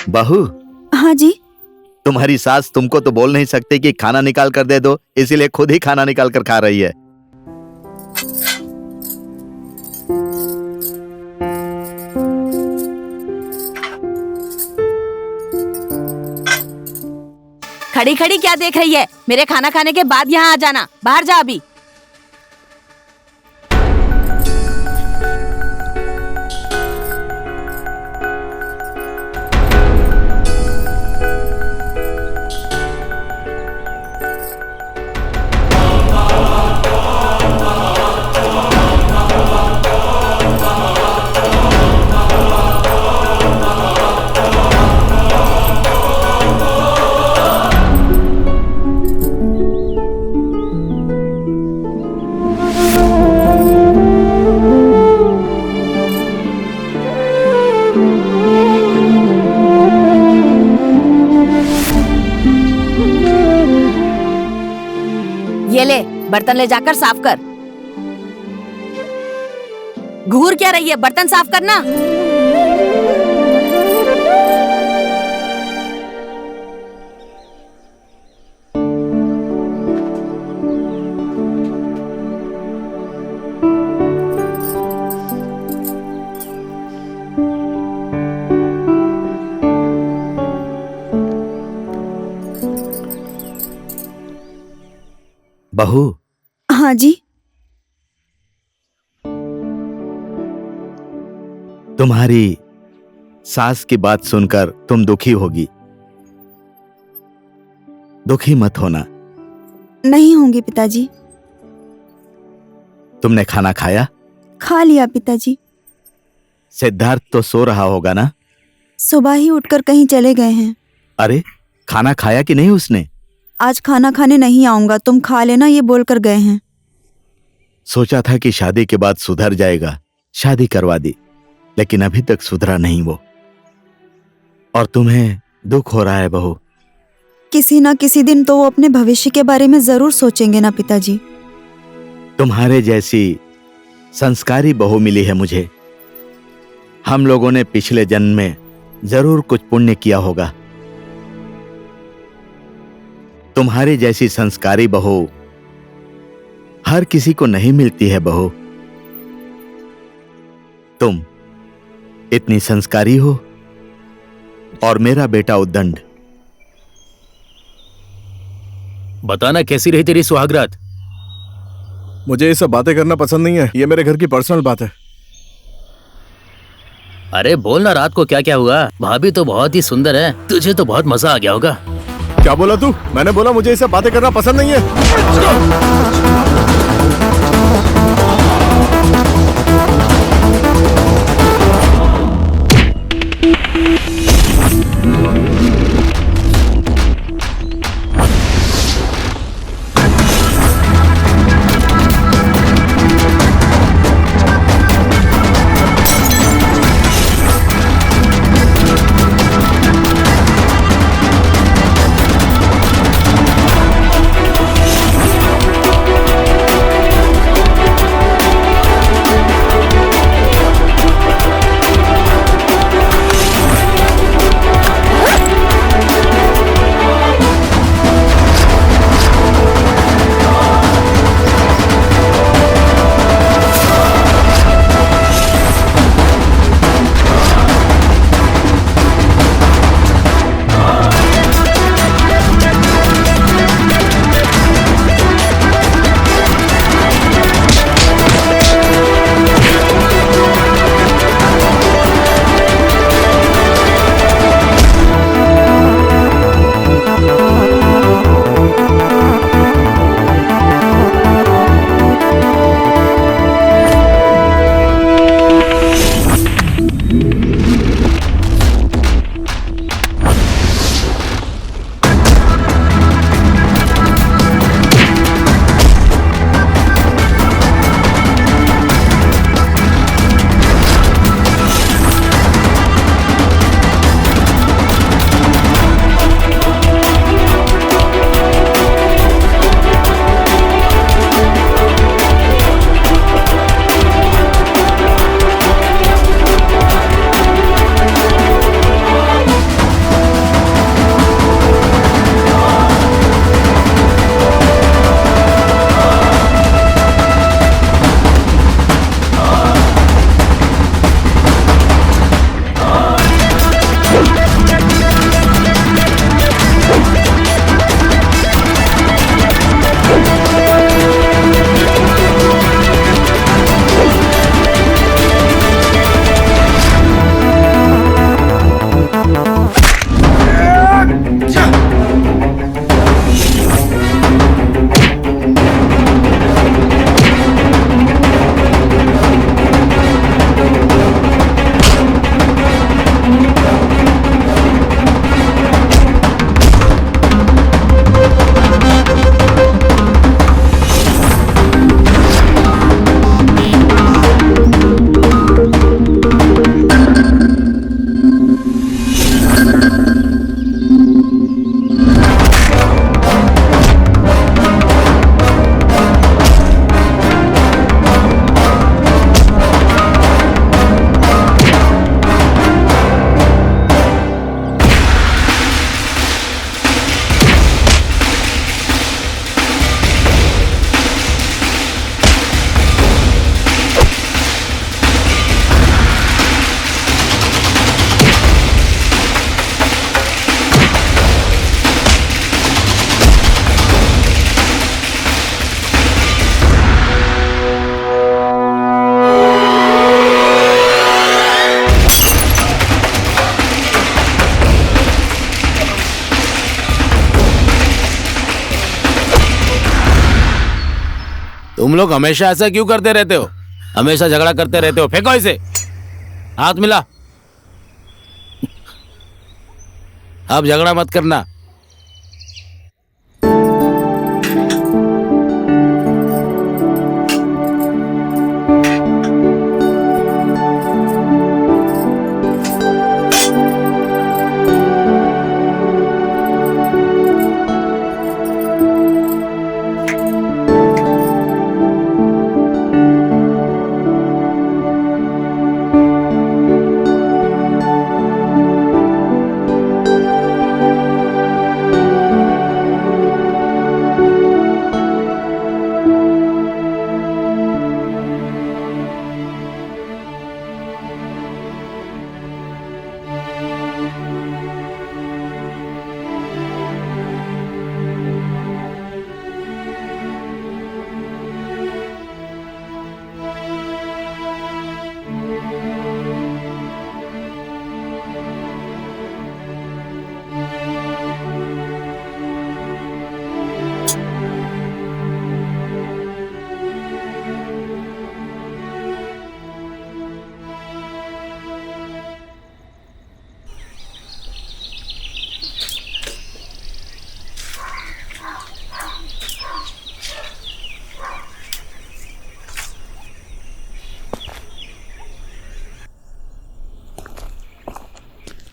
बहू। हाँ जी। तुम्हारी सास तुमको तो बोल नहीं सकती कि खाना निकाल कर दे दो, इसीलिए खुद ही खाना निकाल कर खा रही है। खड़ी खड़ी क्या देख रही है? मेरे खाना खाने के बाद यहाँ आ जाना। बाहर जा अभी। ये ले, बर्तन ले जाकर साफ कर। घूर क्या रही है? बर्तन साफ करना। बहू। हाँ जी। तुम्हारी सास की बात सुनकर तुम दुखी होगी। दुखी मत होना। नहीं होंगे पिताजी। तुमने खाना खाया? खा लिया पिताजी। सिद्धार्थ तो सो रहा होगा ना? सुबह ही उठकर कहीं चले गए हैं। अरे, खाना खाया कि नहीं उसने? आज खाना खाने नहीं आऊंगा, तुम खा लेना, ये बोलकर गए हैं। सोचा था कि शादी के बाद सुधर जाएगा, शादी करवा दी, लेकिन अभी तक सुधरा नहीं वो। और तुम्हें दुख हो रहा है बहू? किसी ना किसी दिन तो वो अपने भविष्य के बारे में जरूर सोचेंगे ना पिताजी। तुम्हारे जैसी संस्कारी बहू मिली है मुझे। हम लोगों ने पिछले जन्म में जरूर कुछ पुण्य किया होगा। तुम्हारी जैसी संस्कारी बहू हर किसी को नहीं मिलती है बहू। तुम इतनी संस्कारी हो और मेरा बेटा उद्दंड। बताना कैसी रही तेरी सुहागरात? मुझे ये सब बातें करना पसंद नहीं है, ये मेरे घर की पर्सनल बात है। अरे बोलना, रात को क्या क्या हुआ? भाभी तो बहुत ही सुंदर है, तुझे तो बहुत मजा आ गया होगा। क्या बोला तू? मैंने बोला मुझे ये सब बातें करना पसंद नहीं है। तुम लोग हमेशा ऐसा क्यों करते रहते हो? हमेशा झगड़ा करते रहते हो, फेंको इसे। हाथ मिला। अब झगड़ा मत करना।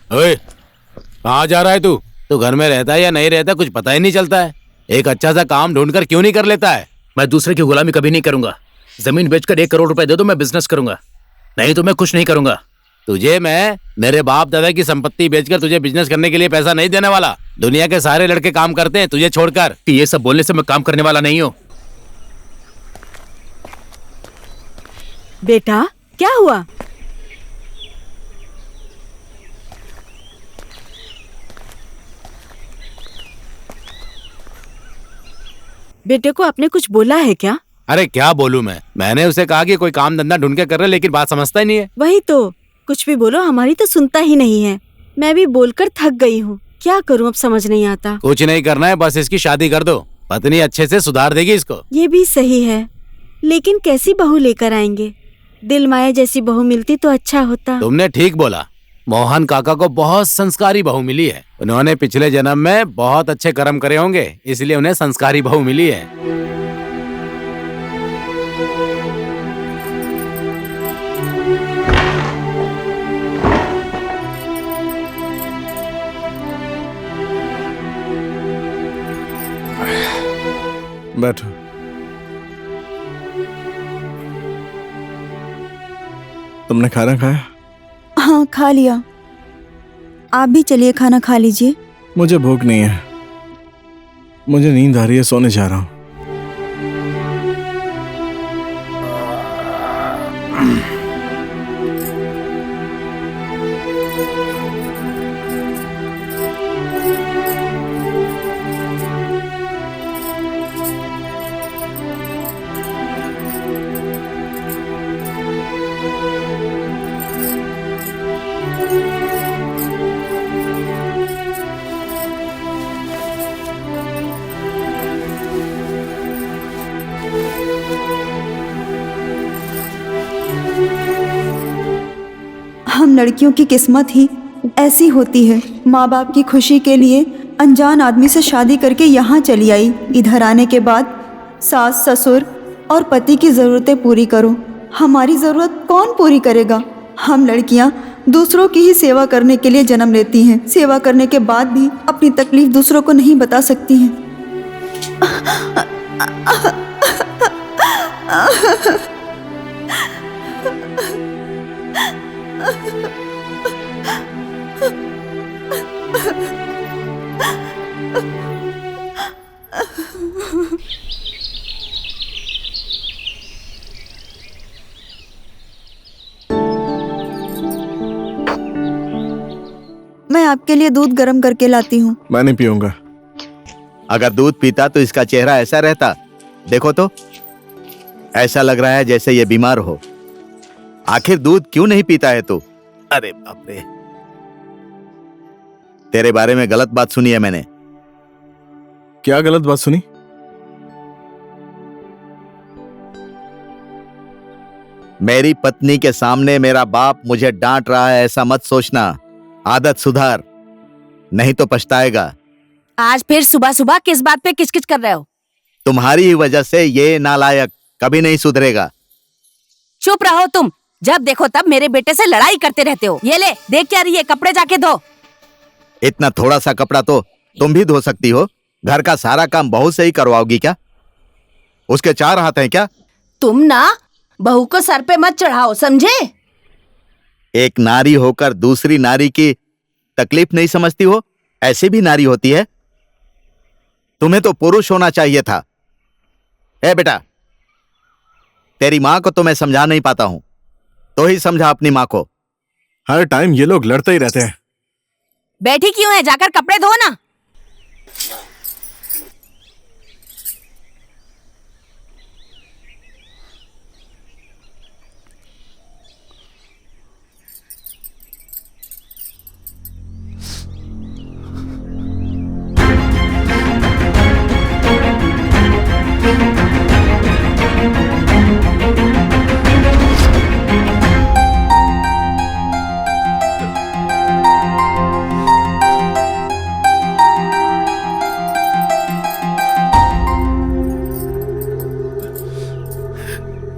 ओए, कहाँ जा रहा है तू? तू घर में रहता है या नहीं रहता कुछ पता ही नहीं चलता है। एक अच्छा सा काम ढूंढकर क्यों नहीं कर लेता है? मैं दूसरे की गुलामी कभी नहीं करूंगा। जमीन बेचकर 1 करोड़ रुपए दे दो, मैं बिजनेस करूंगा, नहीं तो मैं कुछ नहीं करूंगा। तुझे मैं मेरे बाप दादा की संपत्ति बेचकर तुझे बिजनेस करने के लिए पैसा नहीं देने वाला। दुनिया के सारे लड़के काम करते हैं तुझे छोड़कर। कि ये सब बोलने से मैं काम करने वाला नहीं हूँ। बेटा क्या हुआ? बेटे को आपने कुछ बोला है क्या? अरे क्या बोलूं मैंने उसे कहा कि कोई काम धंधा ढूंढ के कर रहे, लेकिन बात समझता ही नहीं है। वही तो, कुछ भी बोलो हमारी तो सुनता ही नहीं है। मैं भी बोलकर थक गई हूँ, क्या करूँ अब समझ नहीं आता। कुछ नहीं करना है, बस इसकी शादी कर दो। पत्नी अच्छे से सुधार देगी इसको। ये भी सही है, लेकिन कैसी बहू लेकर आएंगे? दिल माया जैसी बहू मिलती तो अच्छा होता। तुमने ठीक बोला। मोहन काका को बहुत संस्कारी बहू मिली है। उन्होंने पिछले जन्म में बहुत अच्छे कर्म करे होंगे, इसलिए उन्हें संस्कारी बहू मिली है। बैठो। तुमने खाना खाया? हाँ खा लिया। आप भी चलिए खाना खा लीजिए। मुझे भूख नहीं है, मुझे नींद आ रही है, सोने जा रहा हूँ। हम लड़कियों की किस्मत ही ऐसी होती है। माँ बाप की खुशी के लिए अनजान आदमी से शादी करके यहाँ चली आई। इधर आने के बाद सास ससुर और पति की ज़रूरतें पूरी करो। हमारी ज़रूरत कौन पूरी करेगा? हम लड़कियाँ दूसरों की ही सेवा करने के लिए जन्म लेती हैं। सेवा करने के बाद भी अपनी तकलीफ दूसरों को नहीं बता सकती हैं। मैं आपके लिए दूध गर्म करके लाती हूँ। मैं नहीं पीऊंगा। अगर दूध पीता तो इसका चेहरा ऐसा रहता। देखो तो, ऐसा लग रहा है जैसे ये बीमार हो। आखिर दूध क्यों नहीं पीता है तू? अरे बाप रे, तेरे बारे में गलत बात सुनी है मैंने। क्या गलत बात सुनी? मेरी पत्नी के सामने मेरा बाप मुझे डांट रहा है ऐसा मत सोचना। आदत सुधार, नहीं तो पछताएगा। आज फिर सुबह सुबह किस बात पे किचकिच कर रहे हो? तुम्हारी ही वजह से ये नालायक कभी नहीं सुधरेगा। चुप रहो तुम, जब देखो तब मेरे बेटे से लड़ाई करते रहते हो। ये ले, देख क्या रही है, कपड़े जाके धो। इतना थोड़ा सा कपड़ा तो तुम भी धो सकती हो। घर का सारा काम बहू से ही करवाओगी क्या? उसके 4 हाथ हैं क्या? तुम ना बहू को सर पे मत चढ़ाओ, समझे? एक नारी होकर दूसरी नारी की तकलीफ नहीं समझती हो? ऐसी भी नारी होती है। तुम्हें तो पुरुष होना चाहिए था। ए बेटा, तेरी माँ को तो मैं समझा नहीं पाता हूं, तो ही समझा अपनी माँ को। हर टाइम ये लोग लड़ते ही रहते हैं। बैठी क्यों है? जाकर कपड़े धो ना।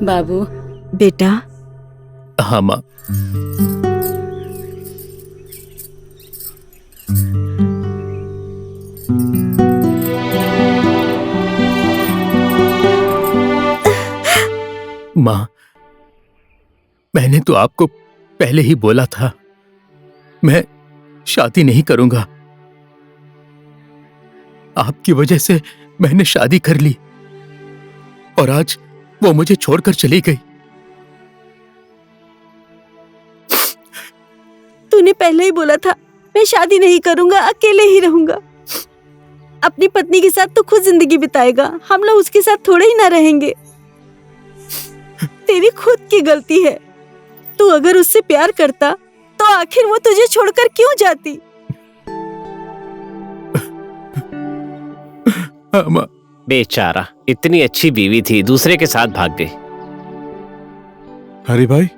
बाबू, बेटा। हाँ माँ। माँ, मैंने तो आपको पहले ही बोला था मैं शादी नहीं करूंगा। आपकी वजह से मैंने शादी कर ली और आज वो मुझे छोड़कर चली गई। तूने पहले ही बोला था मैं शादी नहीं करूंगा, अकेले ही रहूंगा। अपनी पत्नी के साथ तो खुद जिंदगी बिताएगा, हम लोग उसके साथ थोड़े ही ना रहेंगे। तेरी खुद की गलती है। तू अगर उससे प्यार करता तो आखिर वो तुझे छोड़कर क्यों जाती? माँ, बेचारा, इतनी अच्छी बीवी थी, दूसरे के साथ भाग गई। हरी भाई,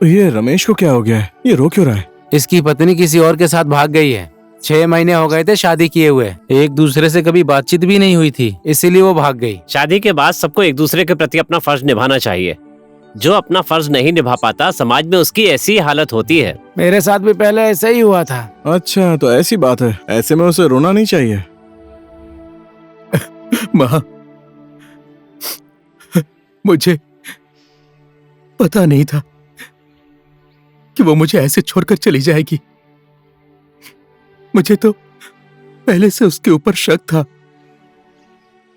ये रमेश को क्या हो गया है? ये रो क्यों रहा है? इसकी पत्नी किसी और के साथ भाग गई है। 6 महीने हो गए थे शादी किए हुए, एक दूसरे से कभी बातचीत भी नहीं हुई थी, इसीलिए वो भाग गई। शादी के बाद सबको एक दूसरे के प्रति अपना फर्ज निभाना चाहिए। जो अपना फर्ज नहीं निभा पाता, समाज में उसकी ऐसी हालत होती है। मेरे साथ भी पहले ऐसा ही हुआ था। अच्छा, तो ऐसी बात है। ऐसे में उसे रोना नहीं चाहिए। माँ, मुझे पता नहीं था कि वो मुझे ऐसे छोड़कर चली जाएगी। मुझे तो पहले से उसके ऊपर शक था।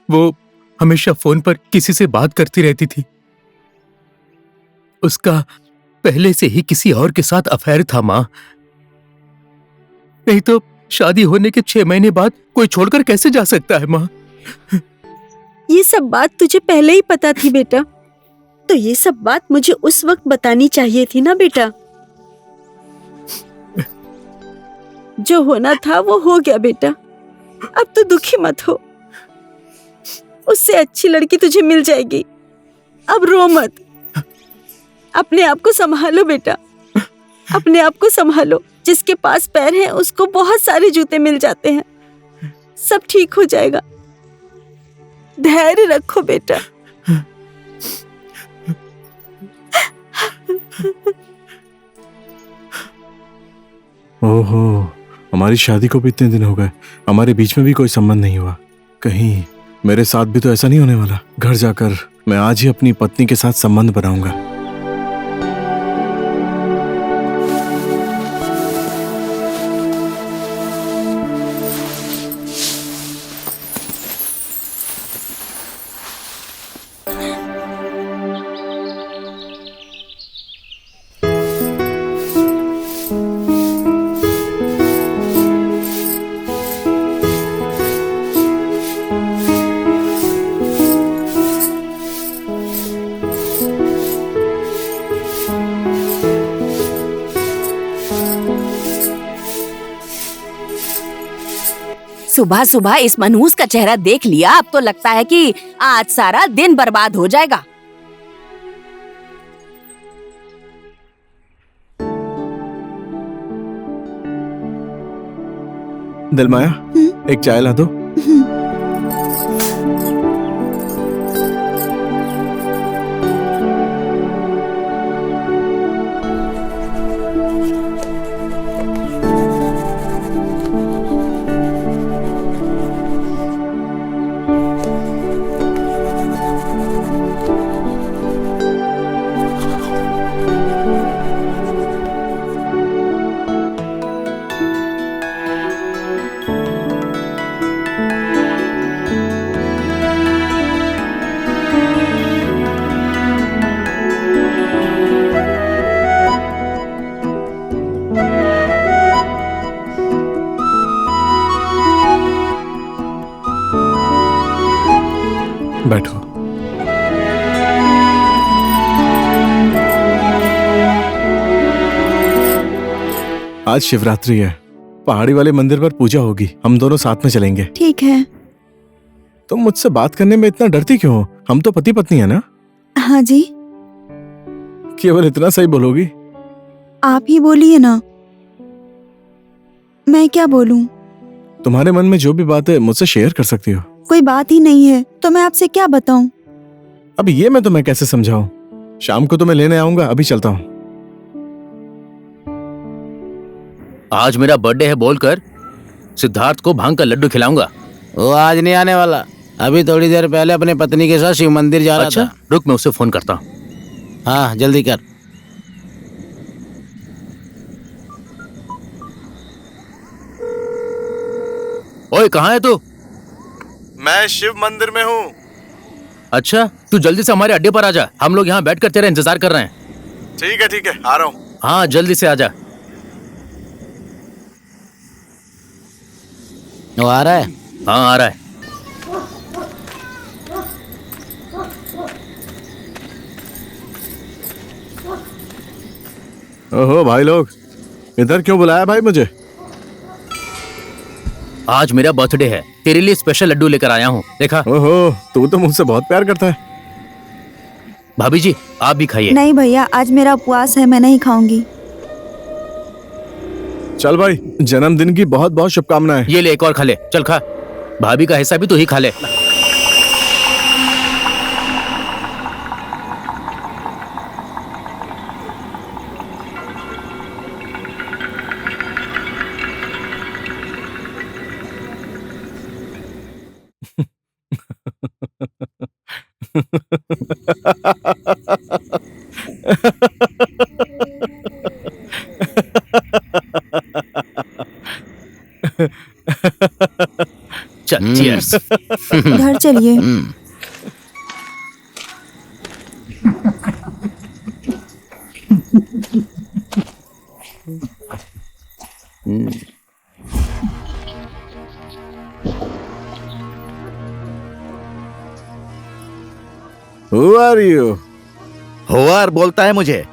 वो हमेशा फोन पर किसी से बात करती रहती थी। उसका पहले से ही किसी और के साथ अफेयर था माँ। नहीं तो शादी होने के 6 महीने बाद कोई छोड़कर कैसे जा सकता है माँ? ये सब बात तुझे पहले ही पता थी बेटा, तो ये सब बात मुझे उस वक्त बतानी चाहिए थी ना बेटा। जो होना था वो हो गया बेटा, अब तो दुखी मत हो। उससे अच्छी लड़की तुझे मिल जाएगी, अब रो मत। अपने आप को संभालो बेटा, अपने आप को संभालो। जिसके पास पैर हैं उसको बहुत सारे जूते मिल जाते हैं। सब ठीक हो जाएगा, धैर्य रखो बेटा। ओहो, हमारी शादी को भी इतने दिन हो गए, हमारे बीच में भी कोई संबंध नहीं हुआ। कहीं मेरे साथ भी तो ऐसा नहीं होने वाला। घर जाकर मैं आज ही अपनी पत्नी के साथ संबंध बनाऊंगा। सुबह सुबह इस मनहूस का चेहरा देख लिया, अब तो लगता है कि आज सारा दिन बर्बाद हो जाएगा। दिलमाया, एक चाय ला दो। बैठो। आज शिवरात्रि है, पहाड़ी वाले मंदिर पर पूजा होगी, हम दोनों साथ में चलेंगे। ठीक है। तुम मुझसे बात करने में इतना डरती क्यों हो? हम तो पति पत्नी है ना? हाँ जी। केवल इतना सही बोलोगी? आप ही बोलिए ना, मैं क्या बोलूं? तुम्हारे मन में जो भी बात है मुझसे शेयर कर सकती हो। कोई बात ही नहीं है तो मैं आपसे क्या बताऊं? अब ये मैं तुम्हें कैसे समझाऊं? शाम को तुम्हें लेने आऊंगा, अभी चलता हूँ। आज मेरा बर्थडे है बोलकर सिद्धार्थ को भांग का लड्डू खिलाऊंगा। वो आज नहीं आने वाला, अभी थोड़ी देर पहले अपनी पत्नी के साथ शिव मंदिर जा रहा था। रुक, मैं उसे फोन करता हूँ। हाँ जल्दी कर। ओए, कहाँ है तू? मैं शिव मंदिर में हूँ। अच्छा, तू जल्दी से हमारे अड्डे पर आ जा, हम लोग यहाँ बैठकर तेरा इंतजार कर रहे हैं। ठीक है, आ रहा हूँ। हाँ, जल्दी से आ जा। वो आ रहा है? हाँ, आ रहा है। ओहो भाई लोग, इधर क्यों बुलाया भाई मुझे? आज मेरा बर्थडे है, तेरे लिए स्पेशल लड्डू लेकर आया हूँ, देखा। ओहो, तू तो मुझसे बहुत प्यार करता है। भाभी जी, आप भी खाइए। नहीं भैया, आज मेरा उपवास है, मैं नहीं खाऊंगी। चल भाई, जन्मदिन की बहुत बहुत शुभकामनाएं। ये ले, एक और खा ले, चल खा। भाभी का हिस्सा भी तू ही खा ले। चल, cheers। घर चलिए। Who are you? होवार बोलता है मुझे।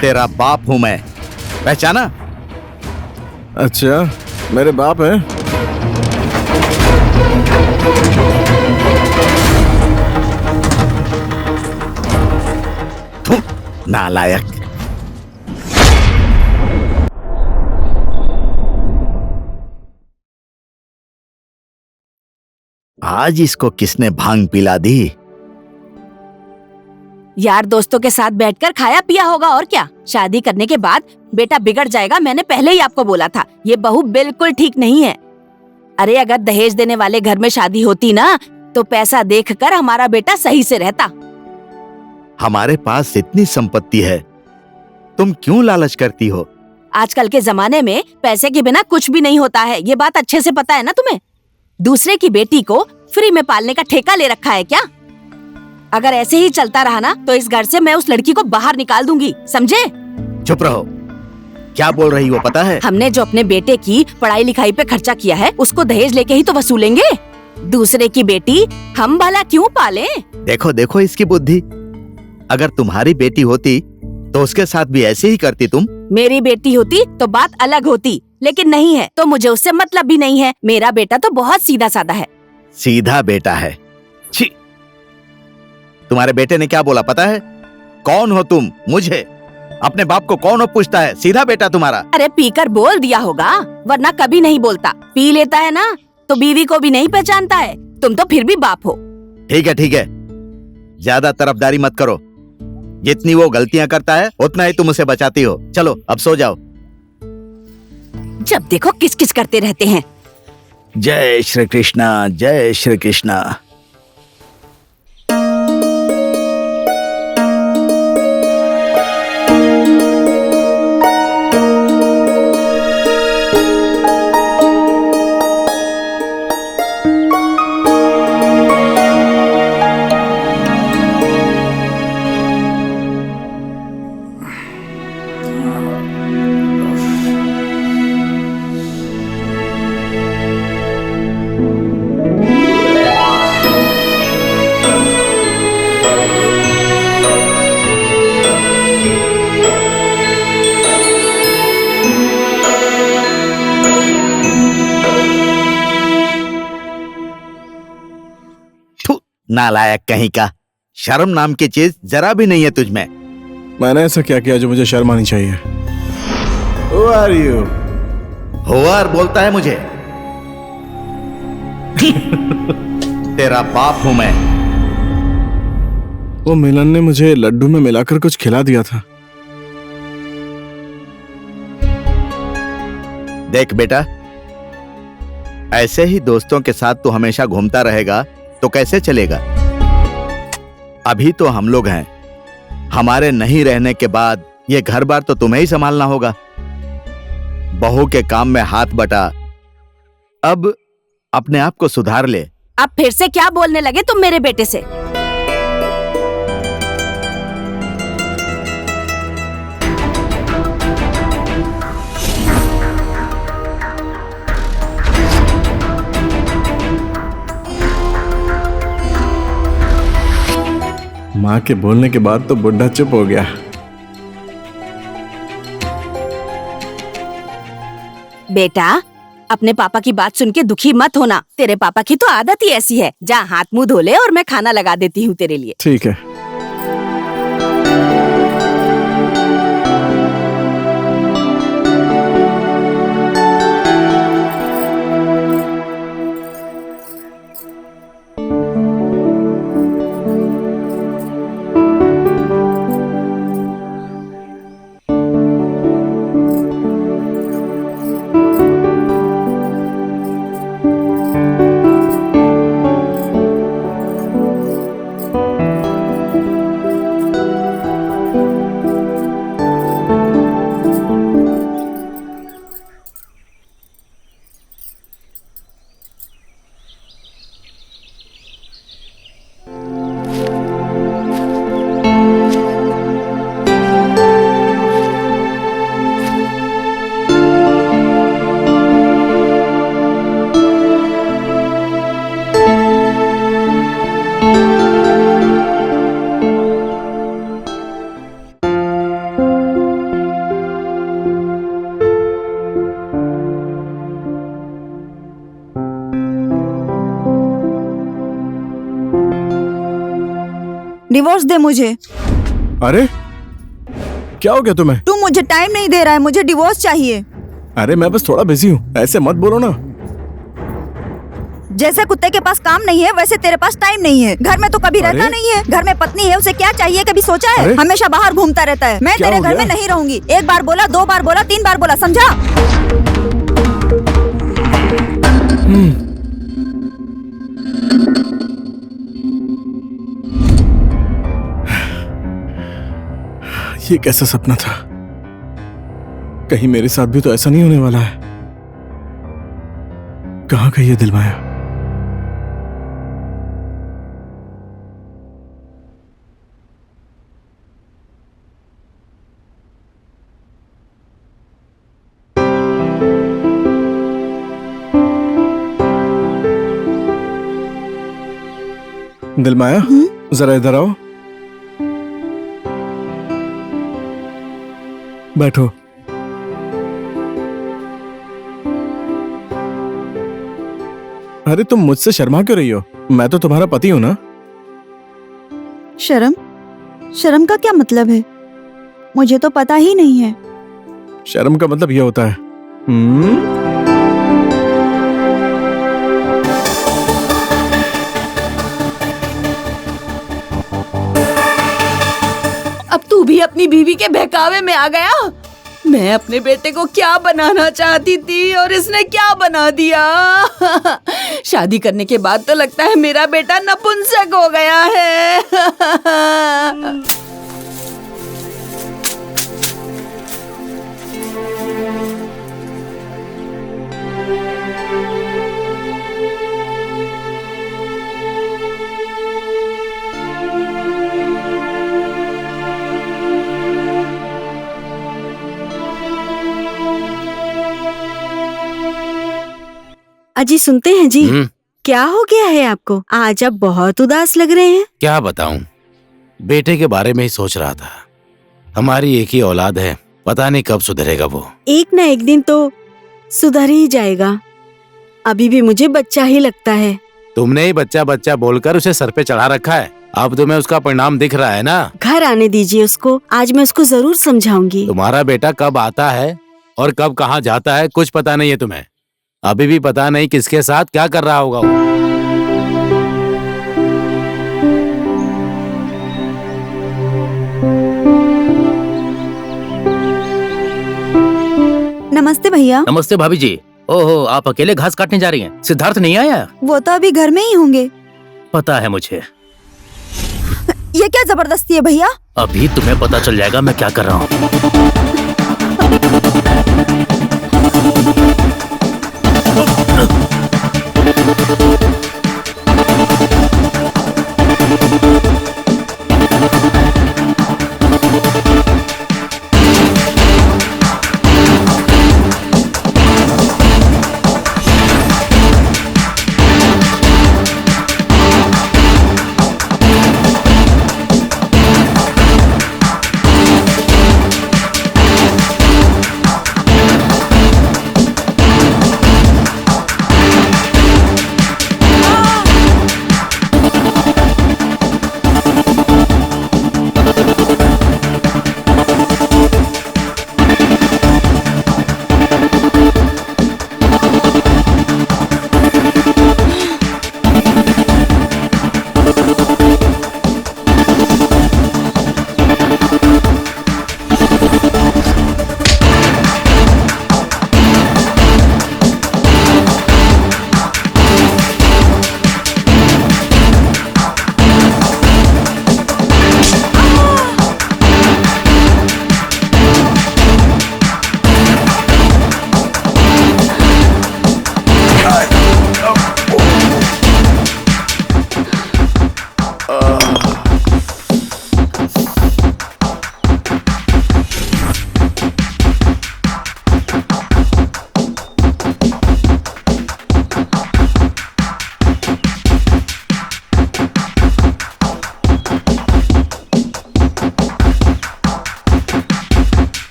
तेरा बाप हूं मैं, पहचाना? अच्छा, मेरे बाप हैं? नालायक। आज इसको किसने भांग पिला दी? यार दोस्तों के साथ बैठकर खाया पिया होगा और क्या। शादी करने के बाद बेटा बिगड़ जाएगा, मैंने पहले ही आपको बोला था। ये बहू बिल्कुल ठीक नहीं है। अरे अगर दहेज देने वाले घर में शादी होती ना, तो पैसा देखकर हमारा बेटा सही से रहता। हमारे पास इतनी संपत्ति है, तुम क्यों लालच करती हो? आजकल के जमाने में पैसे के बिना कुछ भी नहीं होता है, ये बात अच्छे से पता है ना तुम्हें। दूसरे की बेटी को फ्री में पालने का ठेका ले रखा है क्या? अगर ऐसे ही चलता रहा ना, तो इस घर से मैं उस लड़की को बाहर निकाल दूंगी, समझे? चुप रहो, क्या बोल रही हो पता है? हमने जो अपने बेटे की पढ़ाई लिखाई पे खर्चा किया है, उसको दहेज लेके ही तो वसूलेंगे। दूसरे की बेटी हम भला क्यों पालें? देखो देखो इसकी बुद्धि। अगर तुम्हारी बेटी होती तो उसके साथ भी ऐसे ही करती तुम? मेरी बेटी होती तो बात अलग होती, लेकिन नहीं है तो मुझे उससे मतलब भी नहीं है। मेरा बेटा तो बहुत सीधा साधा है। सीधा बेटा है? छी! तुम्हारे बेटे ने क्या बोला पता है? कौन हो तुम मुझे अपने बाप को कौन पूछता है, सीधा बेटा तुम्हारा। अरे पीकर बोल दिया होगा, वरना कभी नहीं बोलता। पी लेता है ना तो बीवी को भी नहीं पहचानता है। तुम तो फिर भी बाप हो। ठीक है, ज्यादा तरफदारी मत करो। जितनी वो गलतियां करता है उतना ही तुम उसे बचाती हो। चलो अब सो जाओ। जब देखो किच किच करते रहते हैं। जय श्री कृष्णा, जय श्री कृष्णा। नालायक कहीं का, शर्म नाम की चीज जरा भी नहीं है तुझ में। मैंने ऐसा क्या किया जो मुझे शर्म आनी चाहिए? Who are you? होवार बोलता है मुझे। तेरा बाप हूं मैं। वो मिलन ने मुझे लड्डू में मिलाकर कुछ खिला दिया था। देख बेटा, ऐसे ही दोस्तों के साथ तू हमेशा घूमता रहेगा तो कैसे चलेगा? अभी तो हम लोग हैं, हमारे नहीं रहने के बाद ये घर बार तो तुम्हें ही संभालना होगा। बहू के काम में हाथ बटा, अब अपने आप को सुधार ले। अब फिर से क्या बोलने लगे तुम मेरे बेटे से? माँ के बोलने के बाद तो बुढ़ा चुप हो गया। बेटा, अपने पापा की बात सुन के दुखी मत होना। तेरे पापा की तो आदत ही ऐसी है। जा हाथ मुंह धो ले और मैं खाना लगा देती हूँ तेरे लिए। ठीक है। डिवोर्स दे मुझे। अरे क्या हो गया तुम्हें? तू मुझे टाइम नहीं दे रहा है, मुझे डिवोर्स चाहिए। अरे मैं बस थोड़ा बिजी हूँ, ऐसे मत बोलो ना। जैसे कुत्ते के पास काम नहीं है वैसे तेरे पास टाइम नहीं है। घर में तो कभी रहता नहीं है। घर में पत्नी है, उसे क्या चाहिए कभी सोचा है? हमेशा बाहर घूमता रहता है। मैं तेरे घर में नहीं रहूंगी। एक बार बोला, 2 बार बोला, 3 बार बोला, समझा? ये कैसा सपना था? कहीं मेरे साथ भी तो ऐसा नहीं होने वाला है। कहाँ गई ये दिलमाया? दिलमाया, जरा इधर आओ। बैठो। अरे तुम मुझसे शर्मा क्यों रही हो? मैं तो तुम्हारा पति हूं ना। शर्म? शर्म का क्या मतलब है? मुझे तो पता ही नहीं है। शर्म का मतलब ये होता है। अब तू भी अपनी बीवी के बहकावे में आ गया। मैं अपने बेटे को क्या बनाना चाहती थी और इसने क्या बना दिया। शादी करने के बाद तो लगता है मेरा बेटा नपुंसक हो गया है। अजी सुनते हैं जी। क्या हो गया है आपको? आज आप बहुत उदास लग रहे हैं। क्या बताऊं, बेटे के बारे में ही सोच रहा था। हमारी एक ही औलाद है, पता नहीं कब सुधरेगा वो। एक न एक दिन तो सुधर ही जाएगा। अभी भी मुझे बच्चा ही लगता है। तुमने ही बच्चा बच्चा बोलकर उसे सर पे चढ़ा रखा है। अब तुम्हें उसका परिणाम दिख रहा है ना। घर आने दीजिए उसको, आज मैं उसको जरूर समझाऊंगी। तुम्हारा बेटा कब आता है और कब कहाँ जाता है कुछ पता नहीं है तुम्हें। अभी भी पता नहीं किसके साथ क्या कर रहा होगा वो। नमस्ते भैया। नमस्ते भाभी जी। ओहो, आप अकेले घास काटने जा रही हैं? सिद्धार्थ नहीं आया? वो तो अभी घर में ही होंगे। पता है मुझे। ये क्या जबरदस्ती है भैया? अभी तुम्हें पता चल जाएगा मैं क्या कर रहा हूँ।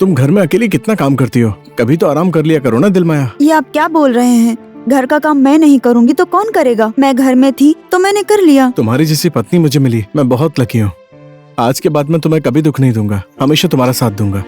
तुम घर में अकेली कितना काम करती हो? कभी तो आराम कर लिया करो ना दिलमाया। ये आप क्या बोल रहे हैं? घर का काम मैं नहीं करूंगी तो कौन करेगा? मैं घर में थी तो मैंने कर लिया। तुम्हारी जैसी पत्नी मुझे मिली, मैं बहुत लकी हूँ। आज के बाद मैं तुम्हें कभी दुख नहीं दूंगा, हमेशा तुम्हारा साथ दूंगा।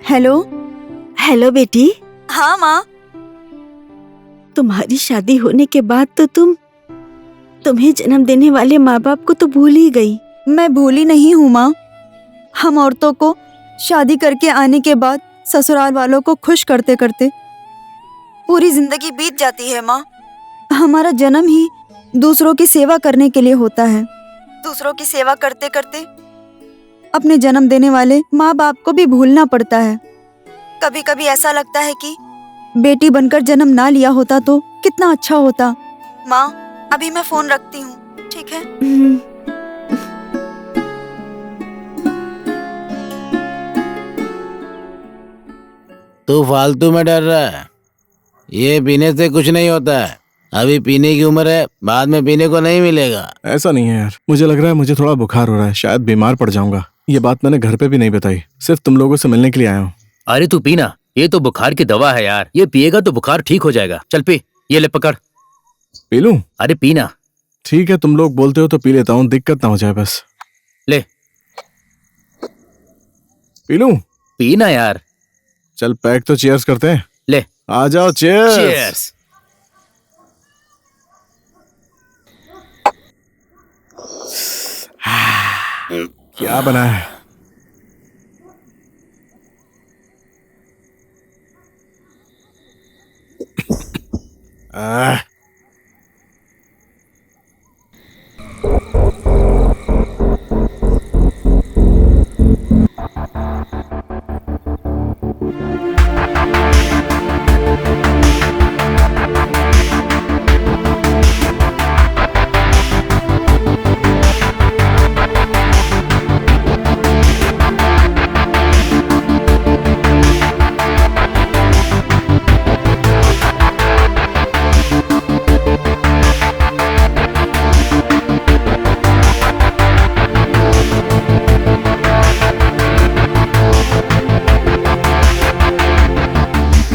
हेलो। हेलो बेटी। हाँ माँ। तुम्हारी शादी होने के बाद तो तुम्हें जन्म देने वाले माँ बाप को तो भूल ही गई। मैं भूली नहीं हूँ माँ। हम औरतों को शादी करके आने के बाद ससुराल वालों को खुश करते करते पूरी जिंदगी बीत जाती है माँ। हमारा जन्म ही दूसरों की सेवा करने के लिए होता है। दूसरों की सेवा करते करते अपने जन्म देने वाले माँ बाप को भी भूलना पड़ता है। कभी कभी ऐसा लगता है कि बेटी बनकर जन्म ना लिया होता तो कितना अच्छा होता। माँ, अभी मैं फोन रखती हूँ, ठीक है? तू फालतू में डर रहा है। ये पीने से कुछ नहीं होता है। अभी पीने की उम्र है, बाद में पीने को नहीं मिलेगा। ऐसा नहीं है यार, मुझे लग रहा है मुझे थोड़ा बुखार हो रहा है, शायद बीमार पड़ जाऊंगा। ये बात मैंने घर पे भी नहीं बताई, सिर्फ तुम लोगों से मिलने के लिए आया हूँ। अरे तू पीना, ये तो बुखार की दवा है यार, ये पिएगा तो बुखार ठीक हो जाएगा। चल पी, ये ले पकड़। पी लूं? अरे पीना। ठीक है, तुम लोग बोलते हो तो पी लेता हूँ, दिक्कत ना हो जाए बस। ले पी लूं? पीना यार। चल पैक तो चीयर्स करते हैं। ले आ जाओ, चीयर्स। चीयर्स। क्या बना है?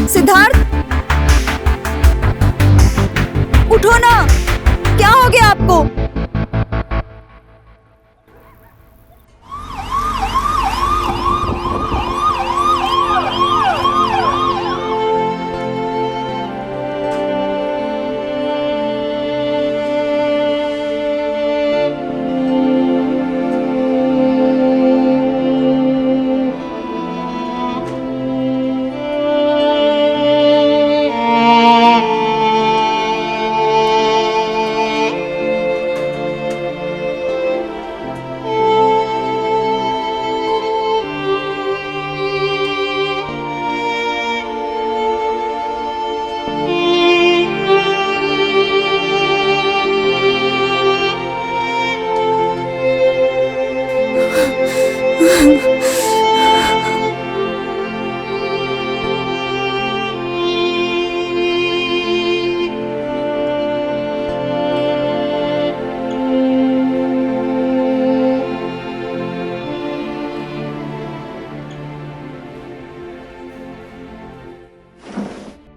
सिद्धार्थ, उठो ना, क्या हो गया आपको?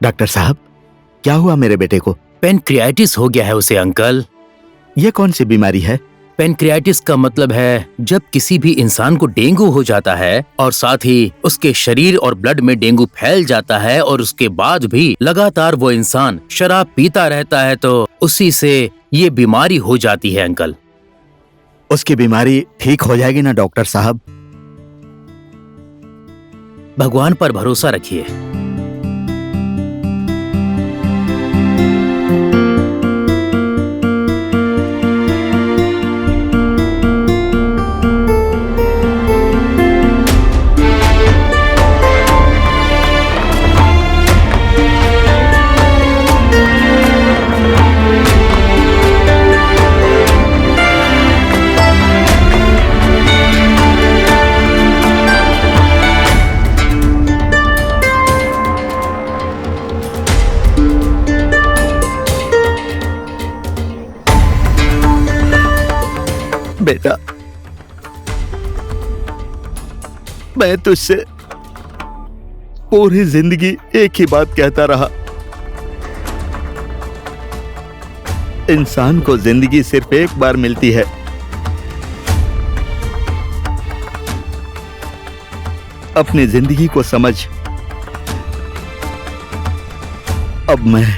डॉक्टर साहब, क्या हुआ मेरे बेटे को? पेनक्रियाटिस हो गया है उसे अंकल। ये कौन सी बीमारी है? पेनक्रियाटिस का मतलब है जब किसी भी इंसान को डेंगू हो जाता है और साथ ही उसके शरीर और ब्लड में डेंगू फैल जाता है और उसके बाद भी लगातार वो इंसान शराब पीता रहता है तो उसी से ये बीमारी हो जाती है अंकल। उसकी बीमारी ठीक हो जाएगी ना डॉक्टर साहब? भगवान पर भरोसा रखिए। बेटा, मैं तुझसे पूरी जिंदगी एक ही बात कहता रहा। इंसान को जिंदगी सिर्फ एक बार मिलती है। अपनी जिंदगी को समझ। अब मैं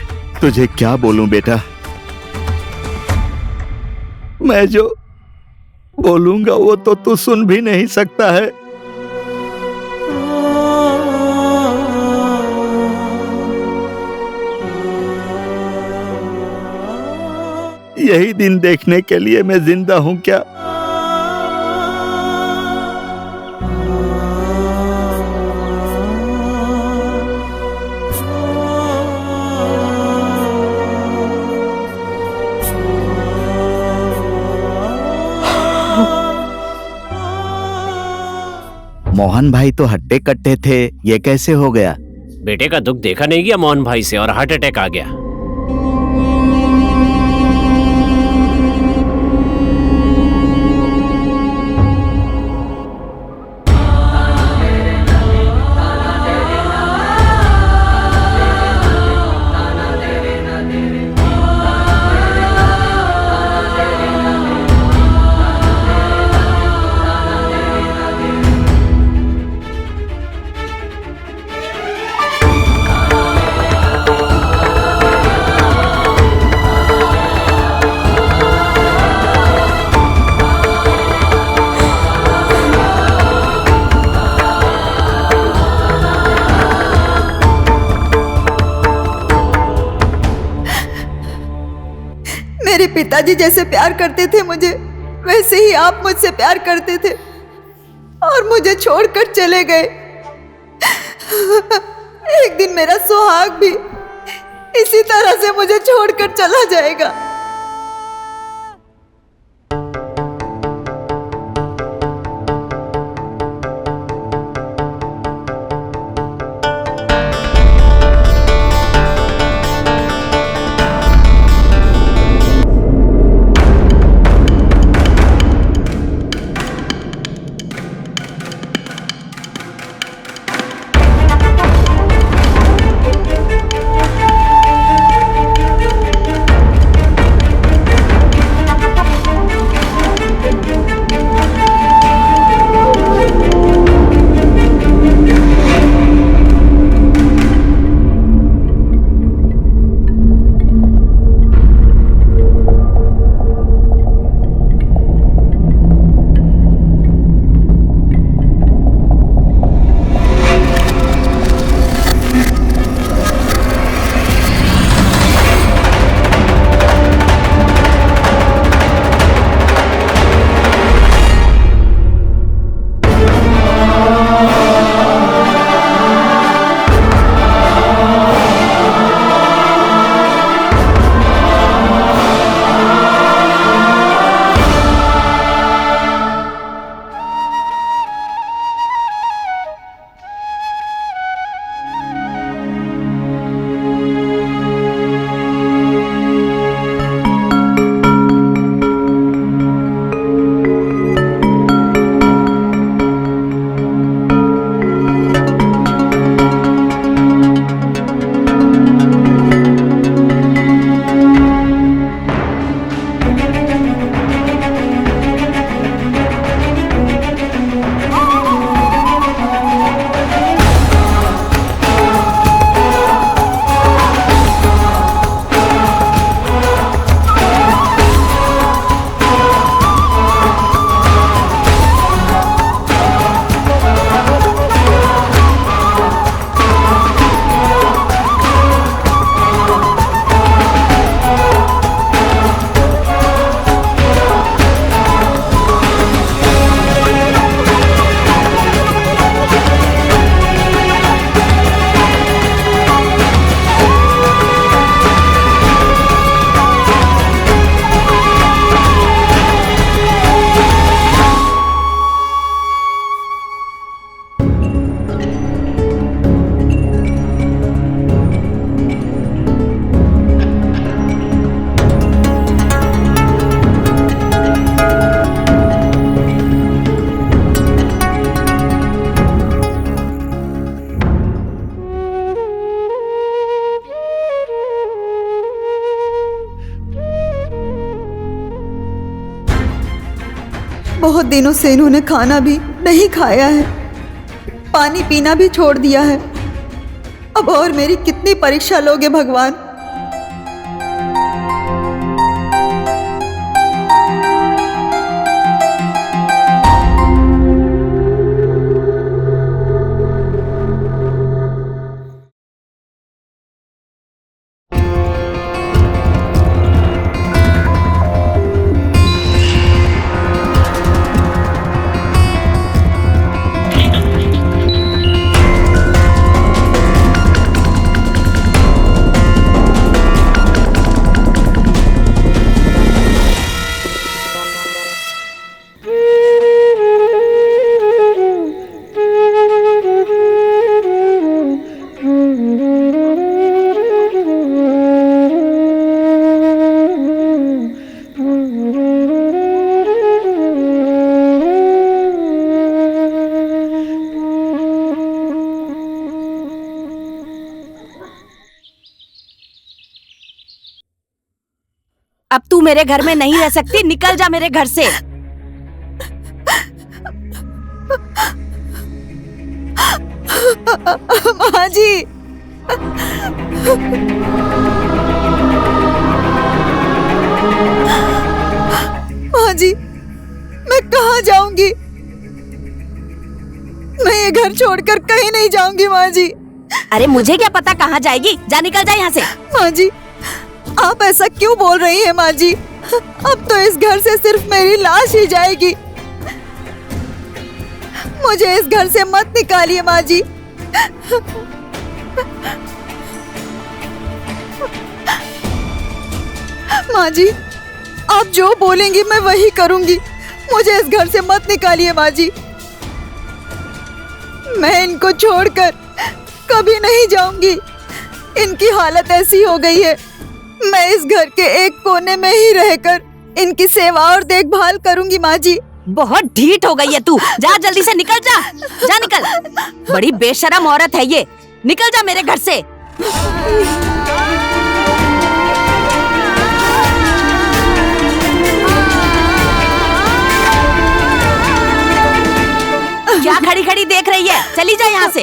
तुझे क्या बोलूं बेटा? मैं जो बोलूंगा वो तो तू सुन भी नहीं सकता है। यही दिन देखने के लिए मैं जिंदा हूं क्या? मोहन भाई तो हट्टे कट्टे थे, ये कैसे हो गया? बेटे का दुख देखा नहीं गया मोहन भाई से और हार्ट अटैक आ गया। मेरे पिताजी जैसे प्यार करते थे मुझे, वैसे ही आप मुझसे प्यार करते थे और मुझे छोड़कर चले गए। एक दिन मेरा सुहाग भी इसी तरह से मुझे छोड़कर चला जाएगा। बहुत दिनों से इन्होंने खाना भी नहीं खाया है, पानी पीना भी छोड़ दिया है। अब और मेरी कितनी परीक्षा लोगे भगवान। अब तू मेरे घर में नहीं रह सकती, निकल जा मेरे घर से। माँ जी, माँ जी, मैं कहाँ जाऊंगी? मैं ये घर छोड़कर कहीं नहीं जाऊंगी माँ जी। अरे मुझे क्या पता कहाँ जाएगी, जा निकल जा यहाँ से। माँ जी, आप ऐसा क्यों बोल रही हैं माँ जी? अब तो इस घर से सिर्फ मेरी लाश ही जाएगी। मुझे इस घर से मत निकालिए माँ जी। माँ जी, आप जो बोलेंगी मैं वही करूंगी। मुझे इस घर से मत निकालिए माँ जी। मैं इनको छोड़कर कभी नहीं जाऊंगी। इनकी हालत ऐसी हो गई है, मैं इस घर के एक कोने में ही रहकर इनकी सेवा और देखभाल करूंगी माँ जी। बहुत ढीठ हो गई है तू, जा जल्दी से निकल जा, जा निकल। बड़ी बेशरम औरत है ये, निकल जा मेरे घर से। क्या खड़ी खड़ी देख रही है, चली जा यहाँ से।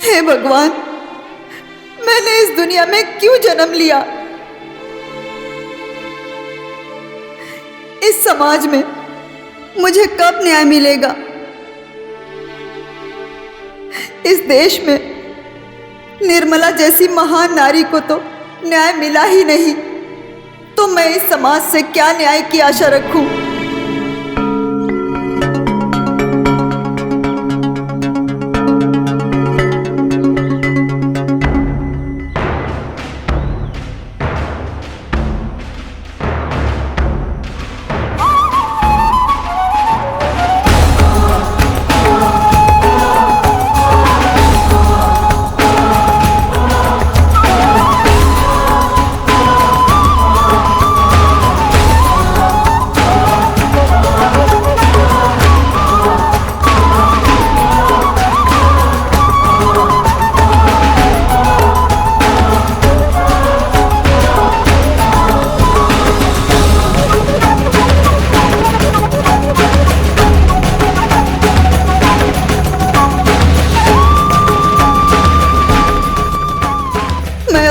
हे भगवान, मैंने इस दुनिया में क्यों जन्म लिया? इस समाज में मुझे कब न्याय मिलेगा? इस देश में निर्मला जैसी महान नारी को तो न्याय मिला ही नहीं, तो मैं इस समाज से क्या न्याय की आशा रखूं?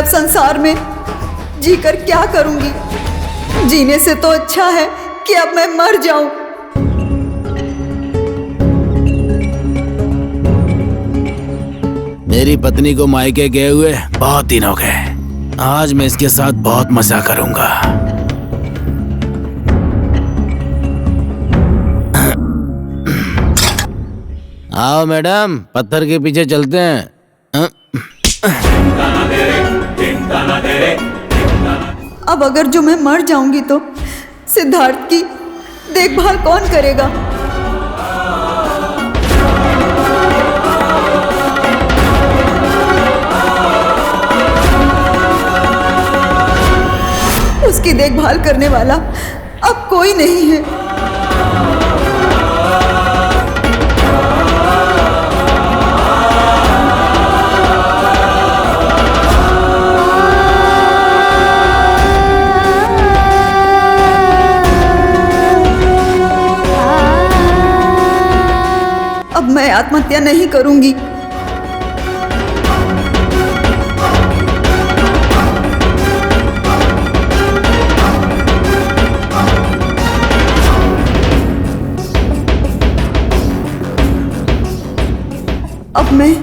संसार में जीकर क्या करूंगी? जीने से तो अच्छा है कि अब मैं मर जाऊं। मेरी पत्नी को मायके गए हुए बहुत दिन हो गए। आज मैं इसके साथ बहुत मजा करूंगा। आओ मैडम, पत्थर के पीछे चलते हैं। अब अगर जो मैं मर जाऊंगी तो सिद्धार्थ की देखभाल कौन करेगा? उसकी देखभाल करने वाला अब कोई नहीं है। अब मैं आत्महत्या नहीं करूंगी। अब मैं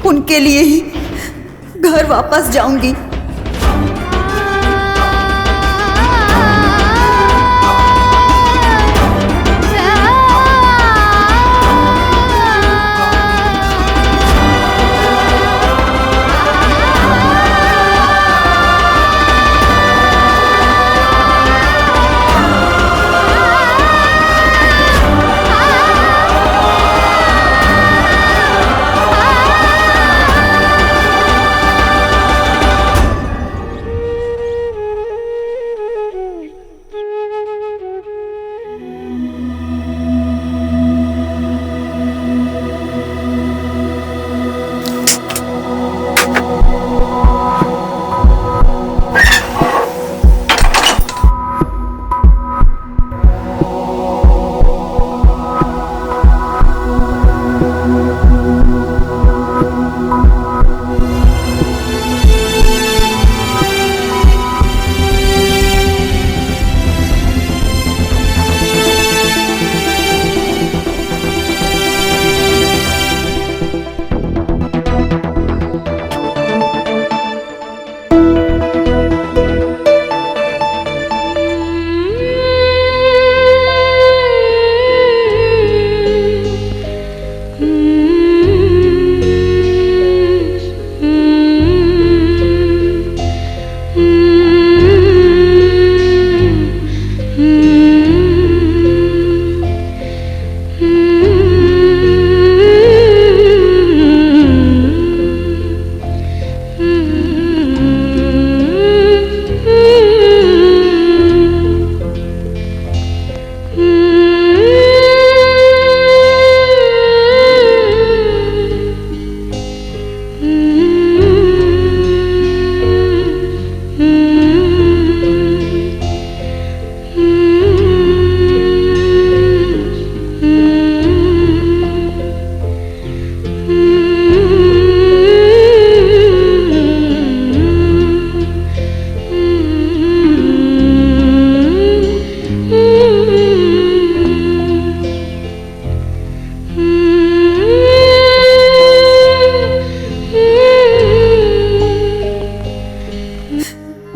उनके लिए ही घर वापस जाऊंगी।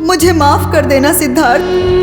मुझे माफ कर देना सिद्धार्थ।